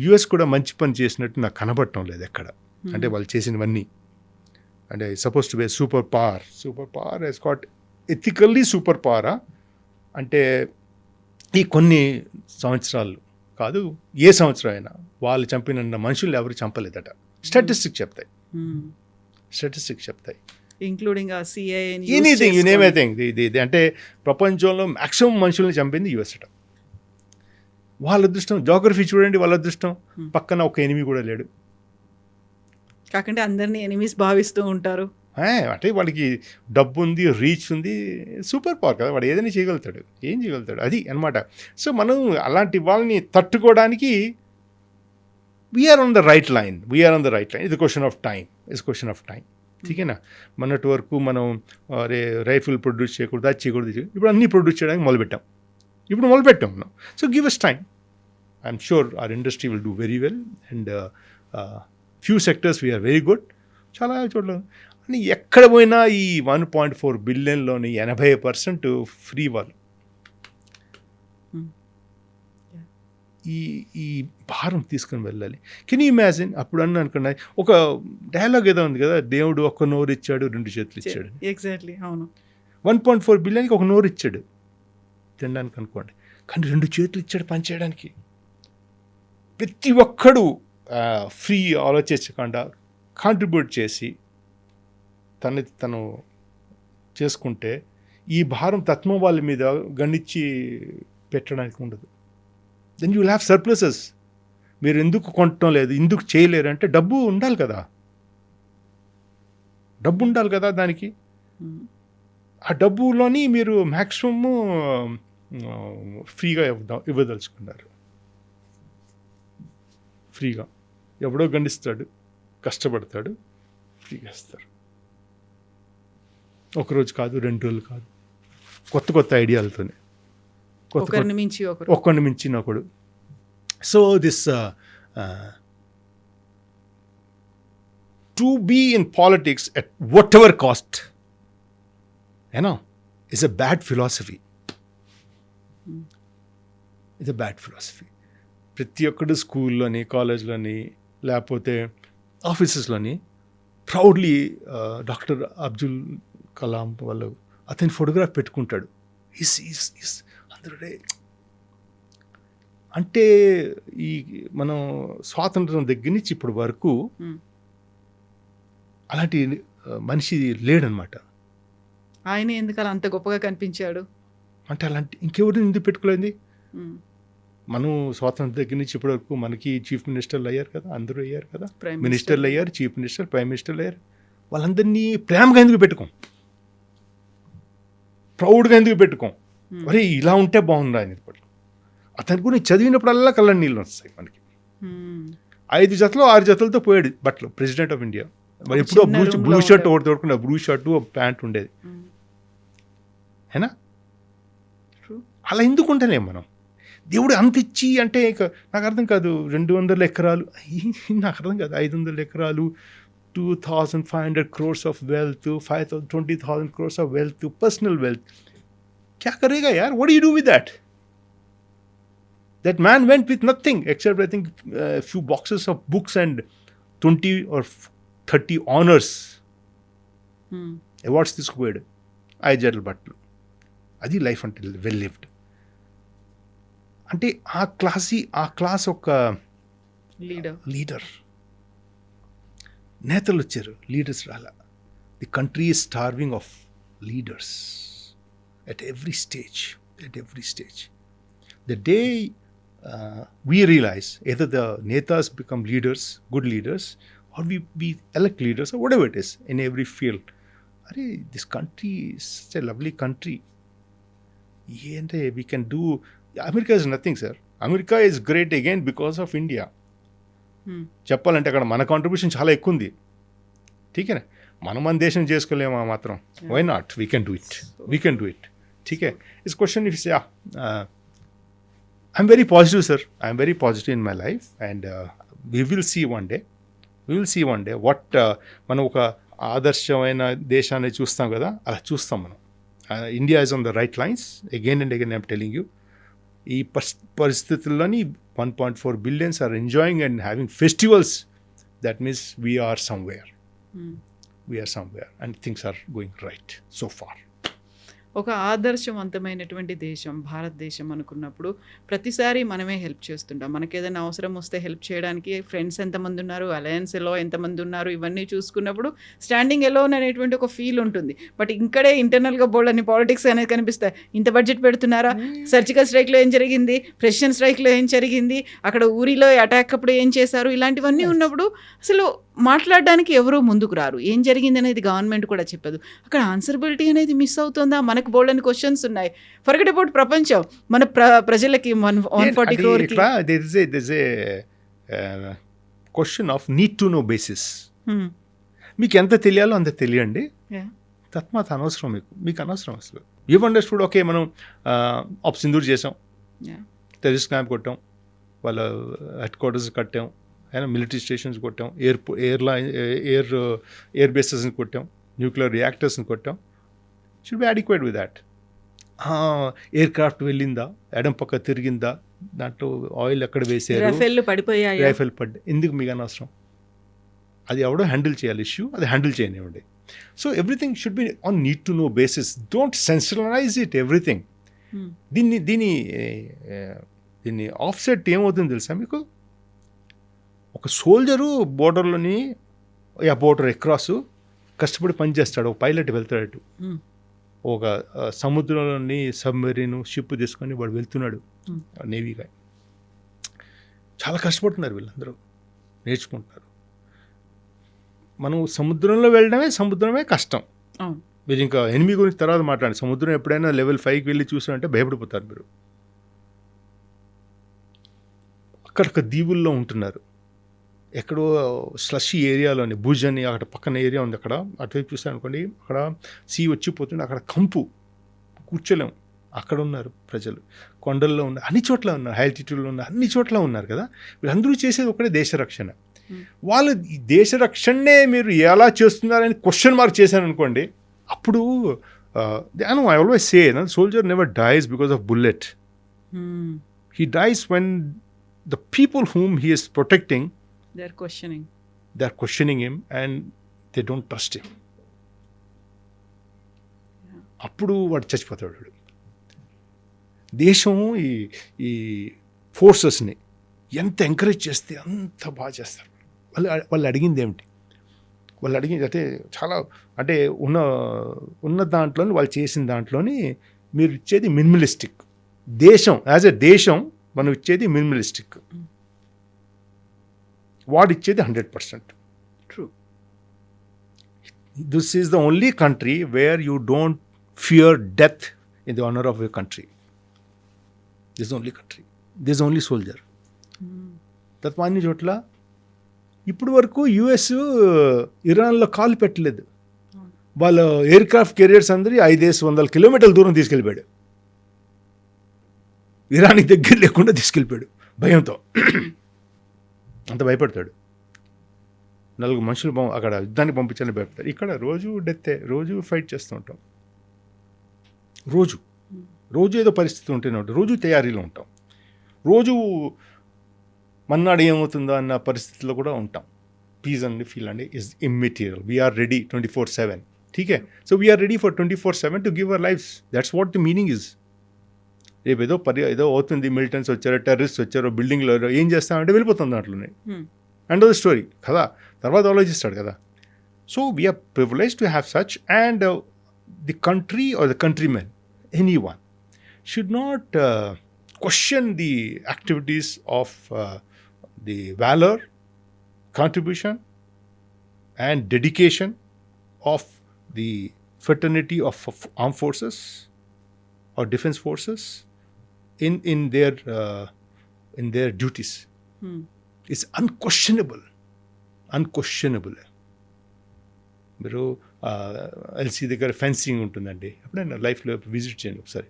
యుఎస్ కూడా మంచి పని చేసినట్టు నాకు కనబడటం లేదు ఎక్కడ. అంటే వాళ్ళు చేసినవన్నీ అంటే suppose to be super power he's got ethically super పవరా అంటే ఈ కొన్ని సంవత్సరాలు కాదు, ఏ సంవత్సరం అయినా వాళ్ళు చంపిన మనుషులు ఎవరు చంపలేదట. స్టాటిస్టిక్స్ చెప్తాయి including anything you name anything. ఇది అంటే ప్రపంచంలో మ్యాక్సిమం మనుషుల్ని చంపింది యుఎస్ అట. వాళ్ళ అదృష్టం, జోగ్రఫీ చూడండి, వాళ్ళ అదృష్టం పక్కన ఒక ఎనిమి కూడా లేడు. కాకంటే అందరినీ ఎనిమీస్ భావిస్తూ ఉంటారు. అంటే వాడికి డబ్బు ఉంది, రీచ్ ఉంది, సూపర్ పవర్ కదా, వాడు ఏదైనా చేయగలుగుతాడు, ఏం చేయగలుగుతాడు, అది అనమాట. సో మనం అలాంటి వాళ్ళని తట్టుకోవడానికి we're on the right line. ఇది క్వశ్చన్ ఆఫ్ టైం. ఠీకేనా? మొన్నటి వరకు మనం రైఫిల్ ప్రొడ్యూస్ చేయకూడదు, అది చేయకూడదు, ఇప్పుడు అన్నీ ప్రొడ్యూస్ చేయడానికి మొదలుపెట్టాం మనం. So give us time. I'm sure our industry will do very well and few sectors we are very good. చాలా చోట్ల అని ఎక్కడ పోయినా ఈ 1.4 బిలియన్లోని 80% ఫ్రీ వాళ్ళు. ఈ భారం తీసుకుని వెళ్ళాలి. Can you imagine? అప్పుడు అనుకున్నా ఒక డైలాగ్ ఏదో ఉంది కదా, దేవుడు ఒక్క నోరు ఇచ్చాడు, 2 చేతులు ఇచ్చాడు. ఎగ్జాక్ట్లీ, అవును. 1.4 బిలియన్కి ఒక నోరు ఇచ్చాడు తినడానికి అనుకోండి, కానీ 2 చేతులు ఇచ్చాడు పని చేయడానికి. ప్రతి ఒక్కడు ఫ్రీ ఆలోచించకుండా కాంట్రిబ్యూట్ చేసి తను చేసుకుంటే ఈ భారం తత్వం వాళ్ళ మీద గణించి పెట్టడానికి ఉండదు. Then you will have surpluses. మీరు ఎందుకు కొనటం లేదు, ఎందుకు చేయలేరు అంటే డబ్బు ఉండాలి కదా దానికి. ఆ డబ్బులోని మీరు మ్యాక్సిమము ఫ్రీగా ఇవ్వదలుచుకున్నారు. ఫ్రీగా ఎవడో గండిస్తాడు, కష్టపడతాడు, ఫ్రీగా ఇస్తారు. ఒకరోజు కాదు, 2 రోజులు కాదు, కొత్త ఐడియాలతోనే, ఒకరిని మించిన ఒకడు. So this to be in politics at whatever cost is a bad philosophy. It's a bad philosophy. ప్రతి ఒక్కడు స్కూల్లోని, కాలేజ్లోని, లేకపోతే ఆఫీసెస్లోని ప్రౌడ్లీ డాక్టర్ అబ్దుల్ కలాం వాళ్ళు అతని ఫోటోగ్రాఫ్ పెట్టుకుంటాడు. అందరూ అంటే ఈ మనం స్వాతంత్రం దగ్గర నుంచి ఇప్పటి వరకు అలాంటి మనిషి లేడనమాట. ఆయన ఎందుకు అలా అంత గొప్పగా కనిపించాడు అంటే అలాంటి ఇంకెవరిని ఎందుకు పెట్టుకోలేదు? మనం స్వాతంత్రం దగ్గర నుంచి ఇప్పటి వరకు మనకి చీఫ్ మినిస్టర్లు అయ్యారు కదా, అందరూ అయ్యారు కదా, మినిస్టర్లు అయ్యారు, చీఫ్ మినిస్టర్, ప్రైమ్ మినిస్టర్లు అయ్యారు. వాళ్ళందరినీ ప్రేమగా ఎందుకు పెట్టుకోం, ప్రౌడ్గా ఎందుకు పెట్టుకోం? మరి ఇలా ఉంటే బాగుందా అని అతని గురించి చదివినప్పుడల్లా కళ్ళని నీళ్ళు వస్తాయి మనకి. 5 జతలు 6 జతలతో పోయాడు బట్టలు ప్రెసిడెంట్ ఆఫ్ ఇండియా. మరి ఎప్పుడో బ్లూ షర్ట్ ఒకటి తోడుకున్నా, బ్లూ షర్టు ప్యాంట్ ఉండేది. ఏనా అలా ఎందుకు ఉంటేనే మనం దేవుడు అంత ఇచ్చి అంటే నాకు అర్థం కాదు. 200 ఎకరాలు నాకు అర్థం కాదు, 500 ఎకరాలు, 2,500 crores of wealth, 20,000 crores of wealth, personal wealth. क्या करेगा यार? What do you do with that? That man went with nothing except I think a few boxes of books and 20 or 30 honors. Awards తీసుకోయాడు 5 జతల బట్టలు. అది life అంటే well lived. అంటే ఆ class ఒక లీడర్. నేతలు వచ్చారు, లీడర్స్ రాలా. The country is starving of leaders at every stage. The day we realize either the netas become leaders, good leaders, or we elect leaders or whatever it is in every field. This country is such a lovely country. We can do. America is nothing, sir. America is great again because of India. చెప్పాలంటే అక్కడ మన contribution చాలా ఎక్కువ ఉంది. ఠీకేనా, మన దేశం చేసుకోలేమా మాత్రం? Why not? We can do it. ఠీకే, it's question if I'm very positive, sir. I'm very positive in my life and we will see one day what మనం ఒక ఆదర్శమైన దేశాన్ని చూస్తాం కదా, అలా చూస్తాం మనం. India is on the right lines again and again. I'm telling you, ఈ పరిస్థితుల్లోని 1.4 billions are enjoying and having festivals. That means we are somewhere. And things are going right so far. ఒక ఆదర్శవంతమైనటువంటి దేశం భారతదేశం అనుకున్నప్పుడు ప్రతిసారి మనమే హెల్ప్ చేస్తుంటాం. మనకి ఏదైనా అవసరం వస్తే హెల్ప్ చేయడానికి ఫ్రెండ్స్ ఎంతమంది ఉన్నారు, అలయన్స్ ఎలో ఎంతమంది ఉన్నారు, ఇవన్నీ చూసుకున్నప్పుడు స్టాండింగ్ ఎలోన్ అనేటువంటి ఒక ఫీల్ ఉంటుంది. బట్ ఇక్కడే ఇంటర్నల్గా బోల్డ్ పాలిటిక్స్ అనేది కనిపిస్తాయి. ఇంత బడ్జెట్ పెడుతున్నారా, సర్జికల్ స్ట్రైక్లో ఏం జరిగింది, ప్రెసిడెంట్ స్ట్రైక్లో ఏం జరిగింది, అక్కడ ఊరిలో అటాక్ అప్పుడు ఏం చేశారు, ఇలాంటివన్నీ ఉన్నప్పుడు అసలు మాట్లాడడానికి ఎవరూ ముందుకు రారు. ఏం జరిగింది అనేది గవర్నమెంట్ కూడా చెప్పదు. అక్కడ ఆన్సరబిలిటీ అనేది మిస్ అవుతుందా? మనకు బోల్డ్ అని క్వశ్చన్స్ ఉన్నాయి. ఫర్గెట్ అబౌట్ ప్రపంచం, మన ప్రజలకి 140 crore question of need to know basis. మీకు ఎంత తెలియాలో అంత తెలియండి, తత్మాత అనవసరం. మీకు అనవసరం అసలు. యూ అండర్స్టూడ్, ఓకే మనం ఆప్ సింధూర్ చేసాం, టెర్రరిస్ట్ క్యాంప్ కొట్టాం, వాళ్ళ హెడ్ క్వార్టర్స్ కట్టాం, మిలిటరీ స్టేషన్స్ కొట్టాం, ఎయిర్ బేసెస్ని కొట్టాం, న్యూక్లియర్ రియాక్టర్స్ని కొట్టాం. Should be adequate with that. Aircraft వెళ్ళిందా, ఎడం పక్క తిరిగిందా, దాంట్లో ఆయిల్ ఎక్కడ వేసారు, రైఫిల్ పడ్డా, ఎందుకు మీకు అనవసరం? అది ఎవడో హ్యాండిల్ చేయాలి ఇష్యూ, అది హ్యాండిల్ చేయనివ్వండి. So everything should be on need to know basis. Don't sensationalise it everything. దీన్ని ఆఫ్ సెట్ ఏమవుతుంది తెలుసా మీకు? ఒక సోల్జరు బోర్డర్లోని ఆ బోర్డర్ ఎక్రాస్ కష్టపడి పనిచేస్తాడు. ఒక పైలట్ వెళ్తాడు, ఒక సముద్రంలోని సబ్మెరీన్ షిప్ తీసుకొని వాడు వెళ్తున్నాడు, నేవీగా. చాలా కష్టపడుతున్నారు వీళ్ళందరూ, నేర్చుకుంటున్నారు. మనం సముద్రమే కష్టం. మీరు ఇంకా ఎనిమి గురించి తర్వాత మాట్లాడండి. సముద్రం ఎప్పుడైనా లెవెల్ 5కి వెళ్ళి చూసారంటే భయపడిపోతారు మీరు. అక్కడొక దీవుల్లో ఉంటున్నారు, ఎక్కడో స్లషీ ఏరియాలోని భుజ్ అని అక్కడ పక్కన ఏరియా ఉంది. అక్కడ అటువైపు చూస్తాను అనుకోండి, అక్కడ సీ వచ్చిపోతుంది, అక్కడ కంపు, కూర్చోలేం. అక్కడ ఉన్నారు ప్రజలు, కొండల్లో ఉన్నారు, అన్ని చోట్ల ఉన్నారు, హై ఆల్టిట్యూడ్లో ఉన్నారు, అన్ని చోట్ల ఉన్నారు కదా. వీళ్ళందరూ చేసేది ఒకటే దేశ రక్షణ. వాళ్ళు ఈ దేశ రక్షణనే మీరు ఎలా చేస్తున్నారని క్వశ్చన్ మార్క్ చేశాను అనుకోండి, అప్పుడు I always say soldier never dies because of bullet. He dice when the people whom he is protecting, they're questioning him and they don't trust him. అప్పుడు వాడు చచ్చిపోతాడు. దేశం ఈ ఫోర్సెస్ని ఎంత ఎంకరేజ్ చేస్తే అంత బాగా చేస్తారు. వాళ్ళు అడిగింది ఏమిటి? వాళ్ళు అడిగింది అంటే చాలా, అంటే ఉన్న దాంట్లోని వాళ్ళు చేసిన దాంట్లోని మీరు ఇచ్చేది మినిమలిస్టిక్. దేశం యాజ్ ఎ దేశం మనం ఇచ్చేది మినిమలిస్టిక్, వాడిచ్చేది 100%. True. This is the only country where you don't fear death in the honour of your country. This only country, this only soldier. తప్ప అన్ని చోట్ల ఇప్పుడు వరకు యుఎస్ ఇరాన్లో కాలు పెట్టలేదు. వాళ్ళ ఎయిర్ క్రాఫ్ట్ కెరియర్స్ అందరి 500 kilometers దూరం తీసుకెళ్ళిపోయాడు. ఇరాన్కి దగ్గర లేకుండా తీసుకెళ్ళిపోయాడు భయంతో. అంత భయపడతాడు. 4 మనుషులు అక్కడ యుద్ధానికి పంపించాలని భయపడతాడు. ఇక్కడ రోజు డెత్తే, రోజు ఫైట్ చేస్తూ ఉంటాం. రోజు ఏదో పరిస్థితి ఉంటూనే ఉంటాం, రోజు తయారీలో ఉంటాం, రోజు మన్నాడు ఏమవుతుందో అన్న పరిస్థితిలో కూడా ఉంటాం. పీస్ అండి, ఫీల్ అండి ఇస్ ఇమ్మెటీరియల్. We're ready 24/7. ఠీకే, so we're ready for 24/7 to give our lifes. That's what the meaning is. రేపు ఏదో అవుతుంది, మిలిటెంట్స్ వచ్చారో, టెర్రరిస్ట్ వచ్చారో, బిల్డింగ్లో ఏం చేస్తామంటే వెళ్ళిపోతుంది దాంట్లోనే. అండ్ ద స్టోరీ కదా, తర్వాత ఆలోచిస్తాడు కదా. So we are privilege to have such, and the country are the countrymen, anyone should not question the activities of the valor, contribution, and dedication of the fraternity of armed forces or defense forces in their duties. It's unquestionable. మీరు LC దగ్గర fencing ఉంటుందండి, ఎప్పుడైనా లైఫ్లో visit చేయండి ఒకసారి.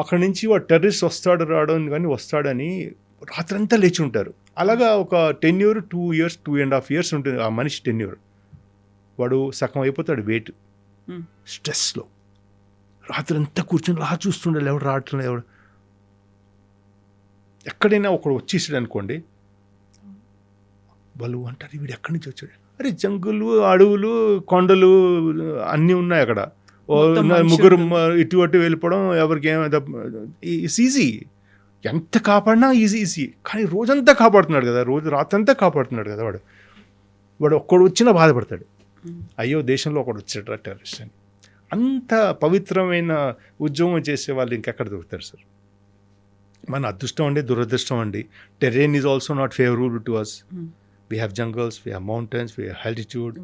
అక్కడి నుంచి వాడు టెర్రరిస్ట్ వస్తాడు రావడం కానీ వస్తాడని రాత్రంతా లేచి ఉంటారు. అలాగా ఒక టెన్యూర్ 2 years 2.5 years ఉంటుంది ఆ మనిషి టెన్యూర్. వాడు సగం అయిపోతాడు వెయిట్ స్ట్రెస్లో. రాత్రంతా కూర్చొని చూస్తుండాలి, ఎవడు రావట్లేదు, ఎవడు. ఎక్కడైనా ఒకడు వచ్చేసాడు అనుకోండి, వాళ్ళు అంటారు వీడు ఎక్కడి నుంచి వచ్చాడు. అరే జంగులు, అడవులు, కొండలు అన్నీ ఉన్నాయి అక్కడ. ముగ్గురు ఇటు అటు వెళ్ళిపోవడం ఎవరికి ఇట్స్ ఈజీ. ఎంత కాపాడినా ఈజీ. కానీ రోజంతా కాపాడుతున్నాడు కదా, రాత్రంతా కాపాడుతున్నాడు కదా వాడు. ఒక్కడు వచ్చినా బాధపడతాడు, అయ్యో దేశంలో ఒకడు వచ్చాడు టెర్రరిస్ట్ అని. అంత పవిత్రమైన ఉద్యోగం చేసే వాళ్ళు ఇంకెక్కడ దొరుకుతారు సార్? మన అదృష్టం అండి, దురదృష్టం అండి. Terrain is also not favourable to us. We have jungles, we have mountains, we have altitude,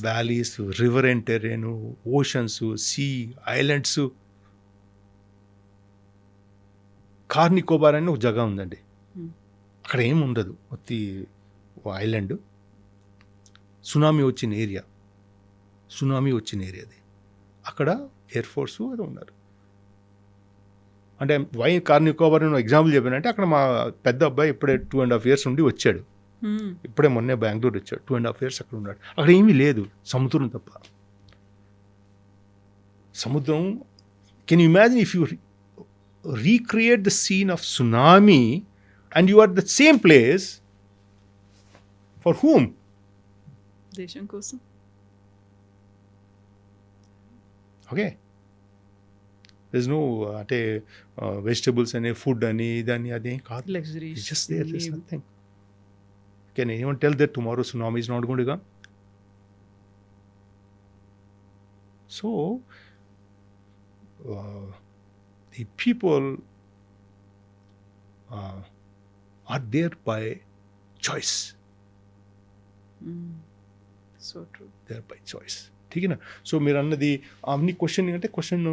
valleys, river and terrain, oceans, sea, islands. Car Nicobar అని ఒక జగ ఉందండి, అక్కడ ఏమి ఉండదు, ఒత్తి ఐలాండ్. సునామీ వచ్చిన ఏరియా అది. అక్కడ ఎయిర్ ఫోర్స్ అది ఉన్నారు. అంటే వై కార్ నికోబార్ అని ఎగ్జాంపుల్ చెప్పానంటే, అక్కడ మా పెద్ద అబ్బాయి ఇప్పుడే 2.5 years ఉండి వచ్చాడు. ఇప్పుడే మొన్నే బెంగళూరు వచ్చాడు, 2.5 years అక్కడ ఉన్నాడు. అక్కడ ఏమీ లేదు, సముద్రం తప్ప. సముద్రం, can you imagine if you recreate the scene of tsunami and you are at the same place, for whom? దేశం కోసం. Okay, there's no అంటే vegetables అని food అని ఇదని అదేం కాదు. Luxuries. It's just there's nothing. Can anyone tell that tomorrow tsunami is not going to come? So the people are there by choice. So true. They are by choice. ठीक है ना? So మీరు అన్నది అన్ని క్వశ్చన్ అంటే question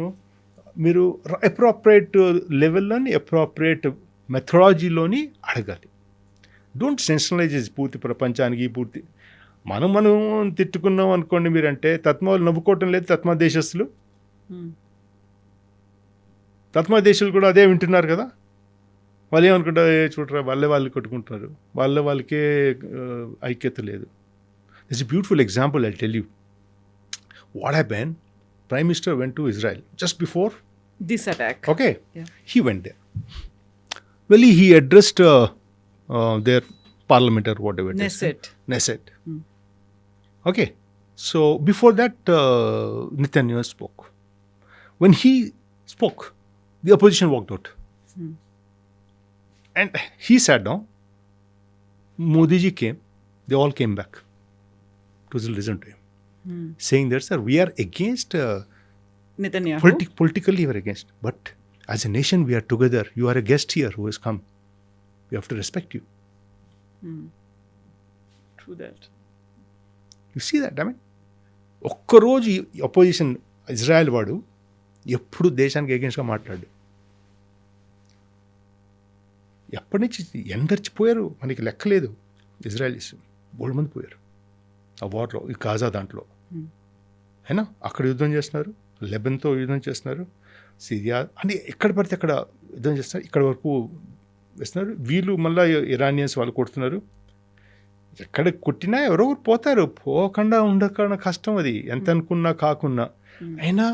మీరు appropriate లెవెల్లోని appropriate మెథడాలజీలోని అడగాలి. Don't సెన్షనలైజ్ పూర్తి ప్రపంచానికి పూర్తి. మనం తిట్టుకున్నాం అనుకోండి మీరంటే, తత్మాలు నవ్వుకోవటం లేదు తత్మా దేశస్తులు. తత్మా దేశాలు కూడా అదే వింటున్నారు కదా. వాళ్ళు ఏమనుకుంటారు, చూడరా వాళ్ళు కొట్టుకుంటున్నారు, వాళ్ళకే ఐక్యత లేదు. It's a beautiful example. I tell you what happen. Prime minister went to Israel just before this attack. Okay. Yeah. He went there. Well, he addressed their parliament or whatever it is. Knesset. Okay. So before that, Netanyahu spoke. When he spoke, the opposition walked out. And he sat down. Modi ji came. They all came back to listen to him. Saying that, sir, we are against Netanyahu. Politically we are against. But as a nation, we are together. You are a guest here who has come. We have to respect you. True that. You see that? I mean, ఒక్కరోజు opposition Israel వాడు ఎప్పుడు దేశానికి అగేన్స్ట్గా మాట్లాడు. ఎప్పటి నుంచి ఎందరిచిపోయారు మనకి లెక్కలేదు. Israelis బోల్డ్ మంది పోయారు ఆ వార్లో, ఈ గాజా దాంట్లో. అయినా అక్కడ యుద్ధం చేస్తున్నారు, లెబన్తో యుద్ధం చేస్తున్నారు, సిరియా అని ఎక్కడ పడితే అక్కడ యుద్ధం చేస్తున్నారు. ఇక్కడ వరకు వేస్తున్నారు. వీళ్ళు మళ్ళీ ఇరానియన్స్ వాళ్ళు కొడుతున్నారు. ఎక్కడ కొట్టినా ఎవరో పోతారు, పోకుండా ఉండకుండా కష్టం. అది ఎంత అనుకున్నా కాకున్నా. అయినా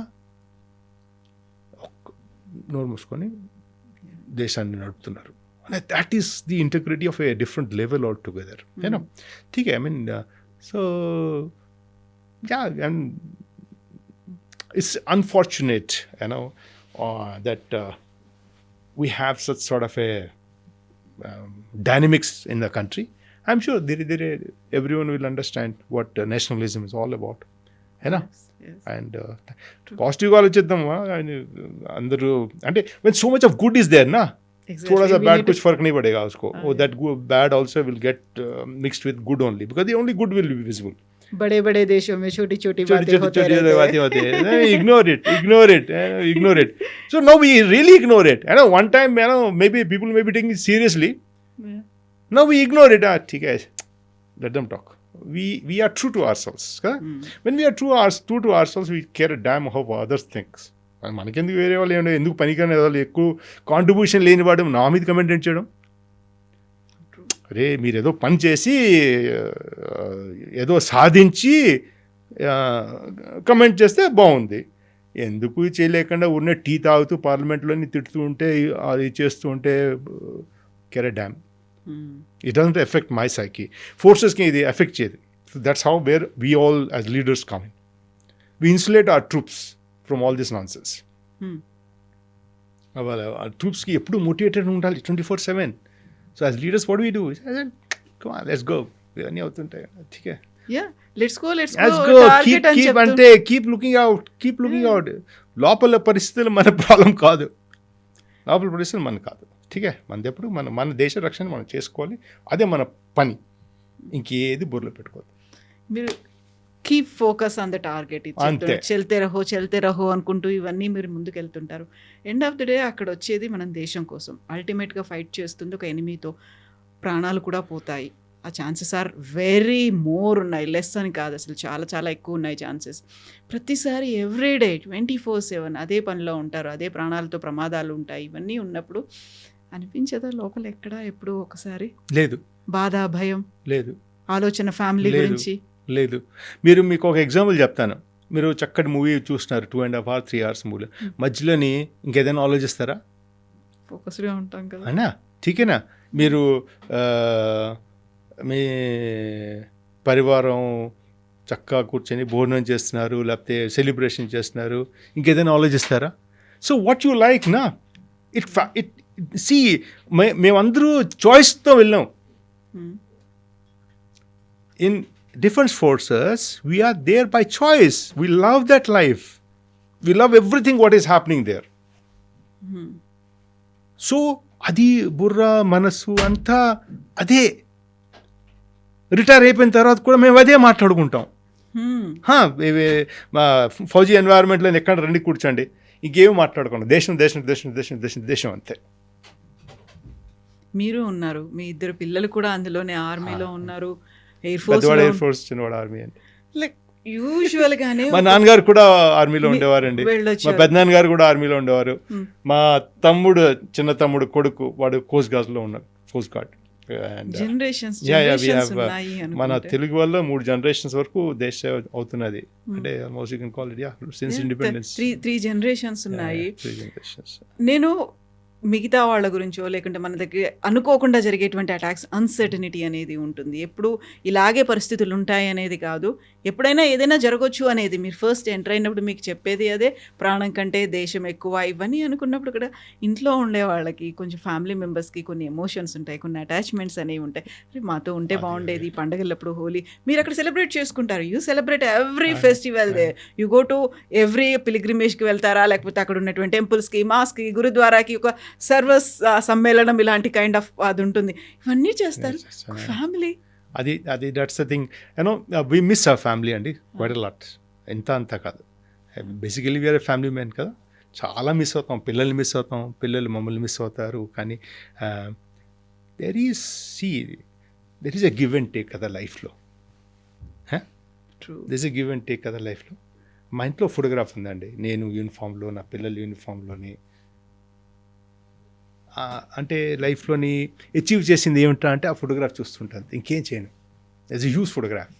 నోరు మూసుకొని దేశాన్ని నడుపుతున్నారు. that is the integrity of a different level altogether. You know, ठीक है. I mean, so yeah, and it's unfortunate, you know, that we have such sort of a dynamics in the country. I'm sure everyone will understand what nationalism is all about. You know, Yes. and పాజిటివ్గా ఆలోచిద్దామా అందరూ. అంటే when so much of good is there, na, थोड़ा सा We bad need कुछ फर्क नहीं पड़ेगा उसको. That bad also will get mixed with good only because the only good will be visible. बड़े बड़े देशों में छोटी छोटी छोटी बातें छोटी होते छोटी रहते बातें हैं. होती है. Ignore it. So now we really ignore it. One time, maybe people may be taking it seriously. Yeah. Now we ignore it. ठीक है, let them talk. We are true to ourselves. When we are true to ourselves, we care a damn how others thinks. మనకెందుకు వేరే వాళ్ళు ఏమన్నా ఎందుకు పనికనే వాళ్ళు ఎక్కువ contribution లేని వాడు నా మీద కమెంట్ చేయడం. అరే మీరు ఏదో పని చేసి ఏదో సాధించి కమెంట్ చేస్తే బాగుంది. ఎందుకు చేయలేకుండా ఉన్న టీ తాగుతూ పార్లమెంట్లోని తిడుతూ ఉంటే అది చేస్తూ ఉంటే care damn. It doesn't affect my psyche. ఫోర్సెస్కి ఇది ఎఫెక్ట్ చేయదు. So that's how where we all as leaders come in. We insulate our troops from all this nonsense. ఆ ట్రూప్స్కి ఎప్పుడు మోటివేటెడ్ ఉండాలి 24/7. So as leaders what we do, come on let's go, ఇవన్నీ అవుతుంటాయి. ఠీకే, Yeah, let's go Let's target go. అని Keep చెప్తూ. అంటే keep looking out. లోపల పరిస్థితులు మన ప్రాబ్లం కాదు, లోపల పరిస్థితులు మన కాదు. ఠీకే, మనది ఎప్పుడు మన దేశ రక్షణ మనం చేసుకోవాలి. అదే మన పని, ఇంకేది బుర్రలో పెట్టుకోవాలి. మీరు keep focus on the target. అంతే. చెల్తే రహో అనుకుంటూ ఇవన్నీ మీరు ముందుకు వెళ్తుంటారు. ఎండ్ ఆఫ్ ద డే అక్కడ వచ్చేది మనం దేశం కోసం అల్టిమేట్గా ఫైట్ చేస్తుంది ఒక ఎనిమీతో. ప్రాణాలు కూడా పోతాయి. ఆ ఛాన్సెస్ ఆర్ వెరీ మోర్ ఉన్నాయి, లెస్ అని కాదు, అసలు చాలా చాలా ఎక్కువ ఉన్నాయి ఛాన్సెస్. ప్రతిసారి ఎవ్రీడే 24/7 అదే పనిలో ఉంటారు, అదే ప్రాణాలతో ప్రమాదాలు ఉంటాయి. ఇవన్నీ ఉన్నప్పుడు అనిపించదా లోపల ఎక్కడ ఎప్పుడు ఒకసారి లేదు, బాధ, భయం, లేదు, ఆలోచన ఫ్యామిలీ లేదు. గురించి? లేదు. మీకు ఒక ఎగ్జాంపుల్ చెప్తాను. మీరు చక్కటి మూవీ చూస్తున్నారు, 2.5 hours 3 hours మూవీ. మధ్యలోని ఇంకేదైనా ఆలోచిస్తారా? ఫోకస్గా ఉంటాం కదా. అవునా? ఠీకేనా? మీరు మీ పరివారం చక్కగా కూర్చొని భోజనం చేస్తున్నారు, లేకపోతే సెలబ్రేషన్ చేస్తున్నారు, ఇంకేదైనా ఆలోచిస్తారా? సో వాట్ యు లైక్ నా ఇట్ సి, మేమందరూ చాయిస్తో వెళ్ళాం. In defence forces we are there by choice. We love that life. We love everything what is happening there. So అది బుర్ర మనసు అంతా అదే. రిటైర్ అయిపోయిన తర్వాత కూడా మేము అదే మాట్లాడుకుంటాం. ఫౌజీ ఎన్వైరాన్మెంట్లో ఎక్కడ రండి కూర్చోండి, ఇంకేమి మాట్లాడుకోండి, దేశం దేశం దేశం దేశం దేశం దేశం అంతే. మీరు ఉన్నారు, మీ ఇద్దరు పిల్లలు కూడా అందులోనే ఆర్మీలో ఉన్నారు, ఎయిర్ పెద్దవాడు ఎయిర్ ఫోర్స్, ఫోర్స్, చిన్నవాడు ఆర్మీ అండి. లైక్ యూజువల్ గానే మా నాన్నగారు కూడా ఆర్మీలో ఉండేవారండి. మా వెళ్ళొచ్చారు. పెద్దనాన్నగారు కూడా ఆర్మీలో ఉండేవారు. మా తమ్ముడు, చిన్న తమ్ముడు కొడుకు, వాడు కోస్ట్ గార్డ్లో ఉన్నాడు, కోస్ట్ గార్డ్. జనరేషన్స్ ఉన్నాయి మన అనుకుంటే. తెలుగు వల్ల 3 generations వరకు దేశ సేవ అవుతున్నది. అంటే almost you can call it since independence. Three generations ఉన్నాయి. 3 generations. నేను మిగతా వాళ్ళ గురించో లేకుంటే మన దగ్గర అనుకోకుండా జరిగేటువంటి అటాక్స్, అన్సర్టనిటీ అనేది ఉంటుంది. ఎప్పుడు ఇలాగే పరిస్థితులు ఉంటాయి అనేది కాదు, ఎప్పుడైనా ఏదైనా జరగవచ్చు అనేది. మీరు ఫస్ట్ ఎంటర్ అయినప్పుడు మీకు చెప్పేది అదే, ప్రాణం కంటే దేశం ఎక్కువ. ఇవన్నీ అనుకున్నప్పుడు కూడా ఇంట్లో ఉండే వాళ్ళకి, కొంచెం ఫ్యామిలీ మెంబర్స్కి కొన్ని ఎమోషన్స్ ఉంటాయి, కొన్ని అటాచ్మెంట్స్ అనేవి ఉంటాయి. మాతో ఉంటే బాగుండేది, పండగలప్పుడు హోలీ మీరు అక్కడ సెలబ్రేట్ చేసుకుంటారు. You celebrate every festival they. You go to every పిలిగ్రిమేజ్కి వెళ్తారా, లేకపోతే అక్కడ ఉన్నటువంటి టెంపుల్స్కి, మాస్కి, గురుద్వారాకి ఒక సర్వస్ సమ్మేళనం, ఇలాంటి కైండ్ ఆఫ్ అది ఉంటుంది. ఇవన్నీ చేస్తారు ఫ్యామిలీ. అది that's the thing. We miss our family అండి క్వైట్ అ లాట్. ఎంత అంతా కాదు, బేసికలీ వీఆర్ ఫ్యామిలీ మ్యాన్ కదా. చాలా మిస్ అవుతాం, పిల్లల్ని మిస్ అవుతాం, పిల్లలు మమ్మల్ని మిస్ అవుతారు. కానీ there is a give and take కదా లైఫ్లో. There is a give and take కదా లైఫ్లో. మా ఇంట్లో ఫోటోగ్రాఫ్ ఉందండి, నేను యూనిఫామ్లో, నా పిల్లలు యూనిఫామ్లోని. అంటే లైఫ్లోని అచీవ్ చేసింది ఏమిటా అంటే ఆ ఫోటోగ్రాఫ్ చూస్తుంటాను, ఇంకేం చేయను. As a use photograph.